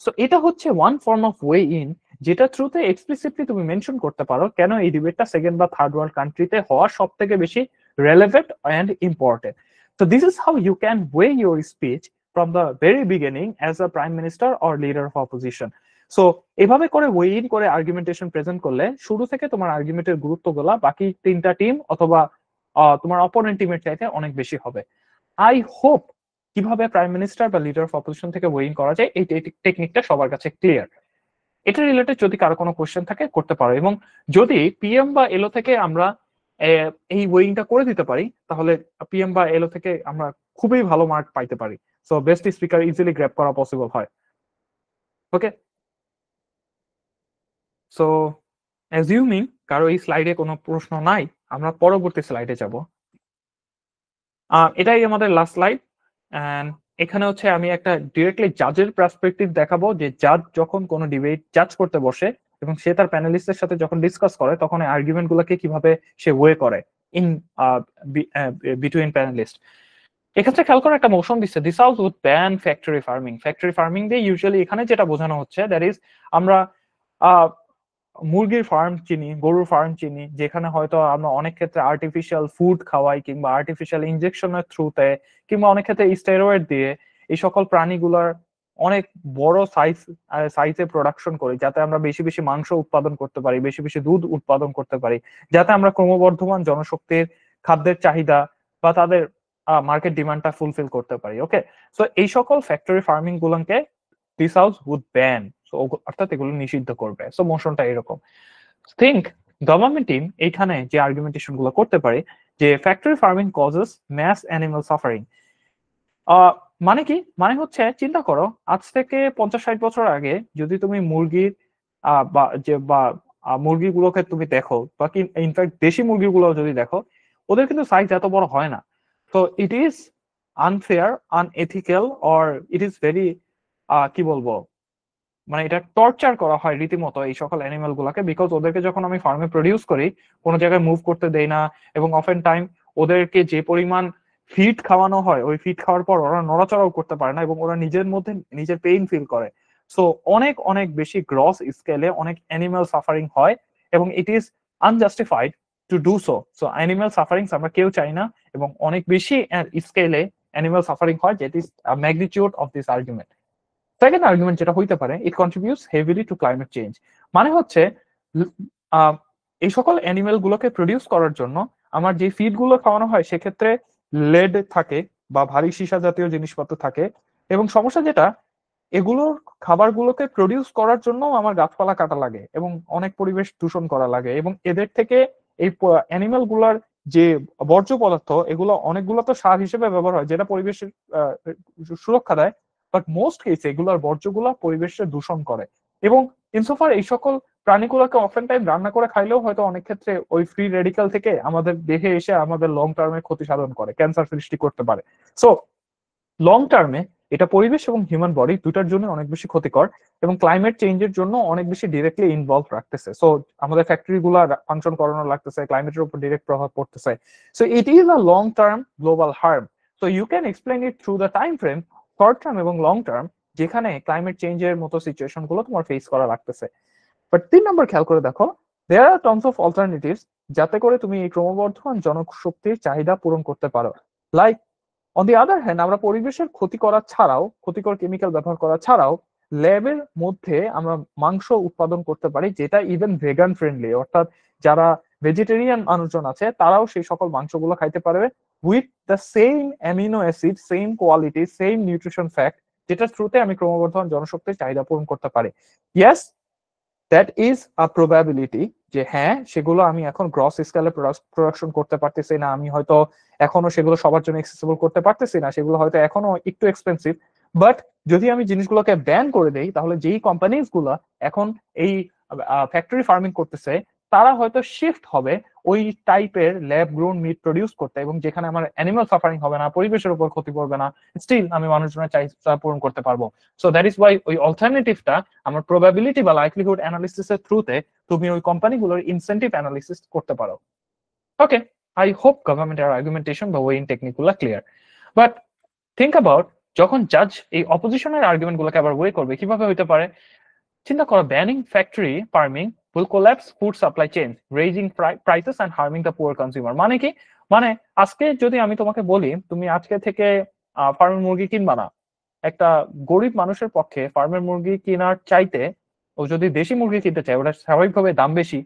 সো এটা হচ্ছে one form of weigh in, যেটা থ্রুতে এক্সপ্লিসিটলি তুমি মেনশন করতে পারো কেন এই ডিবেটটা সেকেন্ড বা থার্ড ওয়ার্ল্ড কান্ট্রিতে হওয়া সব থেকে বেশি relevant and important. So this is how you can weigh your speech from the very beginning as a prime minister or leader of opposition. So এভাবে করে ওয়ে ইন করে আর্গুমেন্টেশন প্রেজেন্ট করলে শুরু থেকে তোমার আর্গুমেন্টের গুরুত্বগুলা বাকি তিনটা টিম অথবা তোমার অপোনেন্ট টিমের চাইতে অনেক বেশি হবে। আই হোপ কিভাবে প্রাইম মিনিস্টার বা লিডার অফ অপোজিশন থেকে ওয়ে ইন করা যায় এই টেকনিকটা সবার কাছে ক্লিয়ার। এটা রিলেটেড যদি কারো কোনো কোশ্চেন থাকে করতে পারো, এবং যদি পিএম বা এলও থেকে আমরা এই ওয়েইংটা করে দিতে পারি তাহলে পিএম বা এলও থেকে আমরা খুবই ভালো মার্ক পাইতে পারি। So best speaker easily grab করা পসিবল হয়। ওকে, সো অ্যাজিউমিং কারো এই স্লাইডে কোনো প্রশ্ন নাই, আমরা পরবর্তী স্লাইডে যাব। এটাই আমাদের লাস্ট স্লাইড। এন্ড এখানে হচ্ছে আমি একটা ডিরেক্টলি জাজের পার্সপেক্টিভ দেখাবো, যে জাজ যখন কোনো ডিবেট জাজ করতে বসে এবং সে তার প্যানেলিস্টের সাথে যখন ডিসকাস করে তখন এই আর্গুমেন্ট গুলোকে কিভাবে সে ওয়ে করে ইন বিটুইন প্যানেলিস্ট। এক্ষেত্রে খেয়াল করে একটা মোশন দিচ্ছে, this house would ban factory farming. Factory farming দিয়ে ইউজুয়ালি এখানে যেটা বোঝানো হচ্ছে দ্যাট ইজ আমরা মুরগির ফার্ম চিনি, গরুর ফার্ম চিনি, যেখানে হয়তো আমরা অনেক ক্ষেত্রে আর্টিফিশিয়াল ফুড খাওয়াই কিংবা আর্টিফিশিয়াল ইনজেকশনের থ্রুতে কিংবা অনেক ক্ষেত্রে স্টেরয়েড দিয়ে এই সকল প্রাণীগুলোর অনেক বড় সাইজে প্রোডাকশন করি যাতে আমরা বেশি বেশি মাংস উৎপাদন করতে পারি, বেশি বেশি দুধ উৎপাদন করতে পারি, যাতে আমরা ক্রমবর্ধমান জনশক্তির খাদ্যের চাহিদা বা তাদের মার্কেট ডিমান্ডটা ফুলফিল করতে পারি। ওকে, সো এই সকল ফ্যাক্টরি ফার্মিং গুলোকে দিস হাউস উড ব্যান, অর্থাৎ এগুলো নিষিদ্ধ করবে। সো মোশনটা এরকম। থিঙ্ক গভর্নমেন্ট টিম এইখানে যে আর্গুমেন্টেশন গুলো করতে পারে যে factory farming causes mass animal suffering. মানে কি, মানে হচ্ছে চিন্তা করো আজ থেকে 50-60 বছর আগে যদি তুমি মুরগির বা মুরগিগুলোকে তুমি দেখো বা কি ইনফ্যাক্ট দেশি মুরগিগুলো যদি দেখো, ওদের কিন্তু সাইজ এত বড় হয় না। তো it is unfair, unethical or it is very কি বলবো, মানে এটা টর্চার করা হয় রীতিমতো এই সকল অ্যানিমাল গুলাকে, বিকজ ওদেরকে যখন আমি ফার্মে প্রডিউস করি কোনো জায়গায় মুভ করতে দেই না, এবং অফেন টাইম ওদেরকে যে পরিমাণ ফিড খাওয়ানো হয় ওই ফিড খাওয়ার পর ওরা নড়াচড়াও করতে পারে না এবং ওরা নিজের মধ্যে নিজের পেইন ফিল করে। সো অনেক অনেক বেশি গ্রস স্কেলে অনেক অ্যানিমাল সাফারিং হয় এবং it is unjustified two do so. So animal sufferings আমরা কেউ চাই না এবং অনেক বেশি স্কেলে অ্যানিমাল সাফারিং হয়, that is magnitude of this argument. Second argument যেটা হইতে পারে, it contributes heavily to climate change. মানে হচ্ছে এই সকল অ্যানিমেল গুলোকে প্রডিউস করার জন্য আমার যে ফিড গুলো খাওয়ানো হয় সেক্ষেত্রে লেড থাকে বা ভারী সীসা জাতীয় জিনিসপত্র থাকে, এবং সমস্যা যেটা এগুলোর খাবারগুলোকে প্রডিউস করার জন্য আমার গাছপালা কাটা লাগে এবং অনেক পরিবেশ দূষণ করা লাগে, এবং এদের থেকে এই অ্যানিমেল গুলার যে বর্জ্য পদার্থ এগুলো অনেকগুলো তো সার হিসেবে ব্যবহার হয় যেটা পরিবেশের সুরক্ষা দেয়, বাট মোস্ট কেসে এগুলোর বর্জ্যগুলো পরিবেশের দূষণ করে। এবং ইনসোফার এই সকল প্রাণীগুলোকে অফেন টাইম রান্না করে খাইলেও হয়তো অনেক ক্ষেত্রে ওই ফ্রি রেডিক্যাল থেকে আমাদের দেহে এসে আমাদের লং টার্মে ক্ষতি সাধন করে, ক্যান্সার সৃষ্টি করতে পারে। সো লং টার্মে এটা পরিবেশ এবং হিউম্যান বডি দুটার জন্য অনেক বেশি ক্ষতিকর এবং ক্লাইমেট চেঞ্জের জন্য অনেক বেশি ডিরেক্টলি ইনভলভ রাখতেছে। সো আমাদের ফ্যাক্টরি গুলা ফাংশন করানো লাগতেছে, ক্লাইমেটের উপর ডিরেক্ট প্রভাব পড়তেছে। So it is a long term global harm. So you can explain it through the time frame, short term এবং লং টার্ম, যেখানে ক্লাইমেট চেঞ্জের মতো সিচুয়েশন গুলো তোমার ফেস করা লাগতেছে। বাট 3 নম্বর খেয়াল করে দেখো, দেয়ার আর টার্মস অফ অল্টারনেটিভস, যাতে করে তুমি এই ক্রমবর্ধমান জনশক্তির চাহিদা পূরণ করতে পারো। Like on the other hand, আমরা পরিবেশের ক্ষতি করা ছাড়াও, ক্ষতিকর কেমিক্যাল ব্যবহার করা ছাড়াও ল্যাবের মধ্যে আমরা মাংস উৎপাদন করতে পারি যেটা ইভেন ভেগান ফ্রেন্ডলি, অর্থাৎ যারা ভেজিটেরিয়ান মানুষজন আছে তারাও সেই সকল মাংসগুলো খাইতে পারবে with the same amino acid, same quality, same nutrition fact, যেটার থ্রুতে আমি ক্রমবর্ধমান জনশক্তির চাহিদা পূরণ করতে পারি। Yes, that is a probability যে হ্যাঁ সেগুলো আমি এখন গ্রস স্কেলে প্রোডাকশন করতে পারতেছি না, আমি হয়তো এখনো সেগুলো সবার জন্য এক্সেসিবল করতে পারতেছি না, সেগুলো হয়তো এখনো একটু এক্সপেন্সিভ। বাট যদি আমি জিনিসগুলোকে ব্যান করে দেই, তাহলে যেই কোম্পানিজ গুলো এখন এই ফ্যাক্টরি ফার্মিং করতেছে তারা হয়তো শিফট হবে ওই টাইপের ল্যাব গ্রোন মিট প্রডিউস করতে, এবং যেখানে আমার অ্যানিমাল সাফারিং হবে না, পরিবেশের উপর ক্ষতি করবে না, স্টিল আমি মানুষজনের চাহিদা পূরণ করতে পারবো। সো দ্যাট ইজ ওয়াই ওই অল্টারনেটিভটা আমার প্রবাবিলিটি বা লাইকলিহুড অ্যানালিসিস এর থ্রুতে তুমি ওই কোম্পানিগুলোর ইনসেন্টিভ অ্যানালিসিস করতে পারো। ওকে, আই হোপ গভর্নমেন্টের আর্গুমেন্টেশন বা ওয়েইং টেকনিক গুলো ক্লিয়ার। বাট থিঙ্ক অ্যাবাউট যখন জাজ এই অপোজিশনের আর্গুমেন্ট গুলোকে আবার ওয়ে করবে, কিভাবে হইতে পারে? চিন্তা করো, banning factory farming will collapse food supply chains, raising prices and harming the poor consumer। মানে কি? মানে আজকে যদি আমি তোমাকে বলি তুমি আজকে থেকে ফার্মের মুরগি কিনবা না, একটা গরিব মানুষের পক্ষে ফার্মের মুরগি কেনার চাইতে ও যদি দেশি মুরগি কিনতে চায় ওটা স্বাভাবিকভাবে দাম বেশি।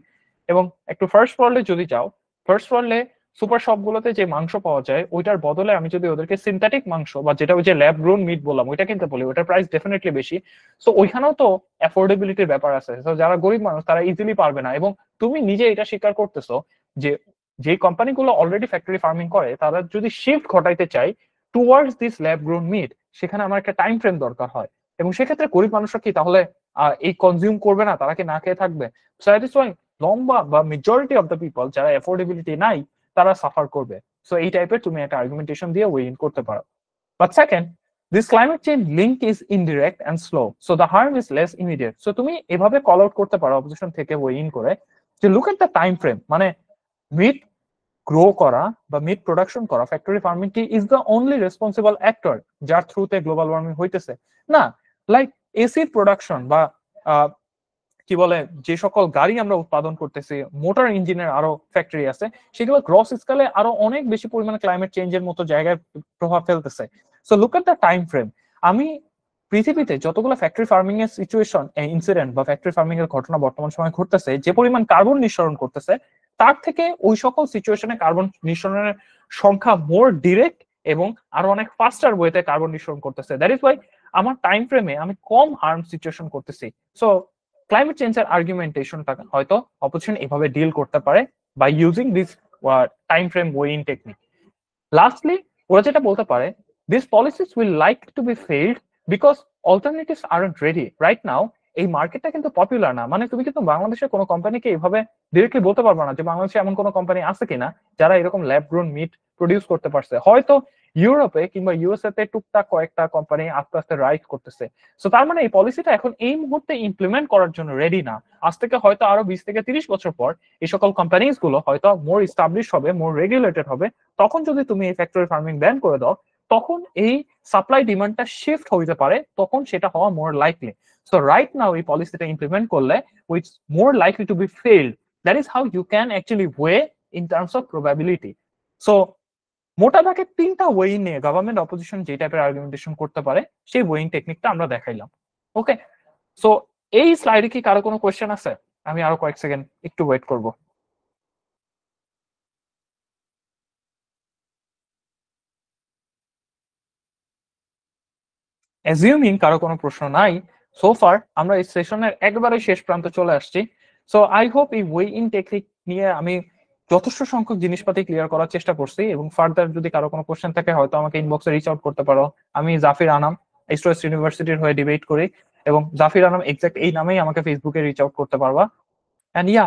এবং একটু ফার্স্ট ওয়ার্ল্ডে যদি যাও, ফার্স্ট ওয়ার্ল্ডে সুপার শপ গুলোতে যে মাংস পাওয়া যায় ওইটার বদলে আমি যদি ওদেরকে সিনথেটিক মাংস বা যেটা ওই যে ল্যাব গ্রোন মিট বললাম ওইটা কিনতে বলি, ওটার প্রাইস ডেফিনেটলি বেশি। সো ওইখানেও তো অ্যাফোর্ডেবিলিটির ব্যাপার আছে। তো যারা গরিব মানুষ তারা ইজিলি পারবে না, এবং তুমি নিজে এটা স্বীকার করতেছো যে যে কোম্পানিগুলো অলরেডি ফ্যাক্টরি ফার্মিং করে তারা যদি শিফট ঘটাইতে চায় towards this lab grown meat, সেখানে আমার একটা টাইম ফ্রেম দরকার হয়। এবং সেক্ষেত্রে গরিব মানুষরা কি তাহলে এই কনজিউম করবে না, তারা কি না খেয়ে থাকবে? সো দ্যাট ইজ ওয়াই লম্বা বা মেজরিটি অফ দ্য পিপল যারা অ্যাফোর্ডেবিলিটি নাই তারা সাফার করবে। সো এই টাইপের তুমি একটা আর্গুমেন্টেশন দিয়ে ওয়ে ইন করতে পারো। But second, this climate change link is indirect and slow, so the harm is less immediate। so তুমি এভাবে কল আউট করতে পারো অপোজিশন থেকে ওয়ে ইন করে যে look at the time frame, মানে মিট গ্রো করা বা মিট প্রোডাকশন করা ফ্যাক্টরি ফার্মিং কি is the only responsible actor যার থ্রুতে গ্লোবাল ওয়ার্মিং হইতেছে? না, লাইক এসির প্রোডাকশন বা কি বলে যে সকল গাড়ি আমরা উৎপাদন করতেছি, মোটর ইঞ্জিনের আরো ফ্যাক্টরি আছে, সেগুলো গ্রস স্কেলে আরো অনেক বেশি পরিমাণে ক্লাইমেট চেঞ্জের মতো জায়গায় প্রভাব ফেলতেছে। So look at the time frame. আমি পৃথিবীতে যতগুলো ফ্যাক্টরি ফার্মিং এর সিচুয়েশন ইনসিডেন্ট বা ফ্যাক্টরি ফার্মিং এর ঘটনা বর্তমান সময় ঘটতেছে, যে পরিমাণ কার্বন নিঃসরণ করতেছে তার থেকে ওই সকল সিচুয়েশনে কার্বন নিঃসরণের সংখ্যা মোর ডিরেক্ট এবং আরো অনেক ফাস্টার ওয়েতে কার্বন নিঃসরণ করতেছে। দ্যাট ইজ ওয়াই আমার টাইম ফ্রেমে আমি কম হার্ম সিচুয়েশন করতেছি। সো ক্লাইমেট চেঞ্জের আর্গুমেন্টেশনটা হয়তো অপোজিশন এভাবে ডিল করতে পারে by using this time frame weighing technique. Lastly ওরা যেটা বলতে পারে, this policies will like to be failed because alternatives aren't ready right now. এই মার্কেটটা কিন্তু পপুলার না, মানে তুমি কিন্তু বাংলাদেশের কোনো কোম্পানিকে এইভাবে ডিরেক্টলি বলতে পারবে না যে বাংলাদেশে এমন কোনো কোম্পানি আছে কিনা যারা এরকম ল্যাব গ্রোন মিট প্রডিউস করতে পারছে। হয়তো ইউরোপে কিংবা ইউএসএ তে টুকটাক কয়েকটা কোম্পানি আস্তে আস্তে রাইজ করতেছে। সো তার মানে এই পলিসিটা এখন এই মুহূর্তে ইমপ্লিমেন্ট করার জন্য রেডি না। আজ থেকে হয়তো আরো 20 থেকে 30 বছর পর এই সকল কোম্পানিজ গুলো হয়তো মোর ইস্টাবলিশ হবে, মোর রেগুলেটেড হবে। তখন যদি তুমি এই ফ্যাক্টরি ফার্মিং ব্যান করে দাও, তখন এই সাপ্লাই ডিমান্ডটা শিফট হইতে পারে, তখন সেটা হওয়া more likely. So right now এই পলিসিটা ইমপ্লিমেন্ট করলে which more likely to be failed. That is how you can actually weigh in terms of probability. So মোটা দাগে 3টা ওয়ে নিয়ে গভর্নমেন্ট অপোজিশন যে টাইপের আর্গুমেন্টেশন করতে পারে সেই ওয়েইং টেকনিকটা আমরা দেখাইলাম। ওকে, সো এই স্লাইডে কি কারো কোনো কোয়েশ্চেন আছে? আমি আরো কয়েক সেকেন্ড একটু ওয়েট করব। অ্যাজিউমিং কারো কোনো প্রশ্ন নাই, সো ফার আমরা এই সেশনের একবারে শেষ প্রান্তে চলে আসছি। সো আই হোপ এই ওয়ে ইন টেকনিক নিয়ে আমি যথেষ্ট সংখ্যক জিনিসপাতি ক্লিয়ার করার চেষ্টা করছি, এবং ফার্দার যদি কারো কোনো কোশ্চেন থাকে হয়তো আমাকে ইনবক্সে রিচ আউট করতে পারো। আমি জাফির আনাম, ইস্ট ওয়েস্ট ইউনিভার্সিটির হয়ে ডিবেট করি, এবং জাফির আনাম এক্সাক্ট এই নামেই আমাকে ফেসবুকে রিচ আউট করতে পারবা। And yeah,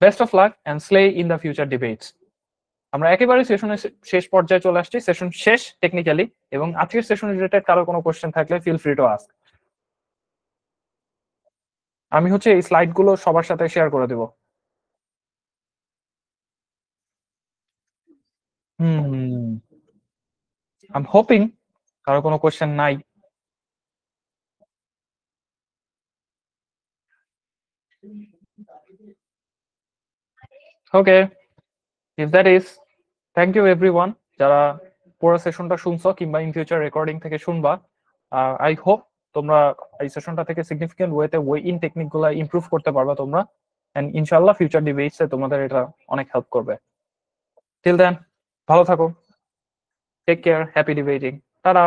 best of luck and slay in the future debates. আমরা একেবারে সেশনের শেষ পর্যায়ে চলে আসছি, সেশন শেষ টেকনিক্যালি, এবং আজকের সেশন রিলেটেড কারো কোনো কোশ্চেন থাকলে ফিল ফ্রি টু আস্ক। আমি হচ্ছে এই স্লাইড গুলো সবার সাথে শেয়ার করে দেব। আই এম হোপিং কারো কোনো কোশ্চেন নাই। Okay, if that is, thank you everyone যারা পুরো সেশনটা শুনছো কিংবা ইন ফিউচার রেকর্ডিং থেকে শুনবা। আই হোপ তোমরা এই সেশনটা থেকে সিগনিফিকেন্ট ওয়েতে ওয়ে ইন টেকনিক গুলো ইমপ্রুভ করতে পারবা তোমরা, এন্ড ইনশাআল্লাহ ফিউচার ডিবেটসে তোমাদের এটা অনেক হেল্প করবে। টিল দেন, ভালো থাকো, take care, happy debating, tata.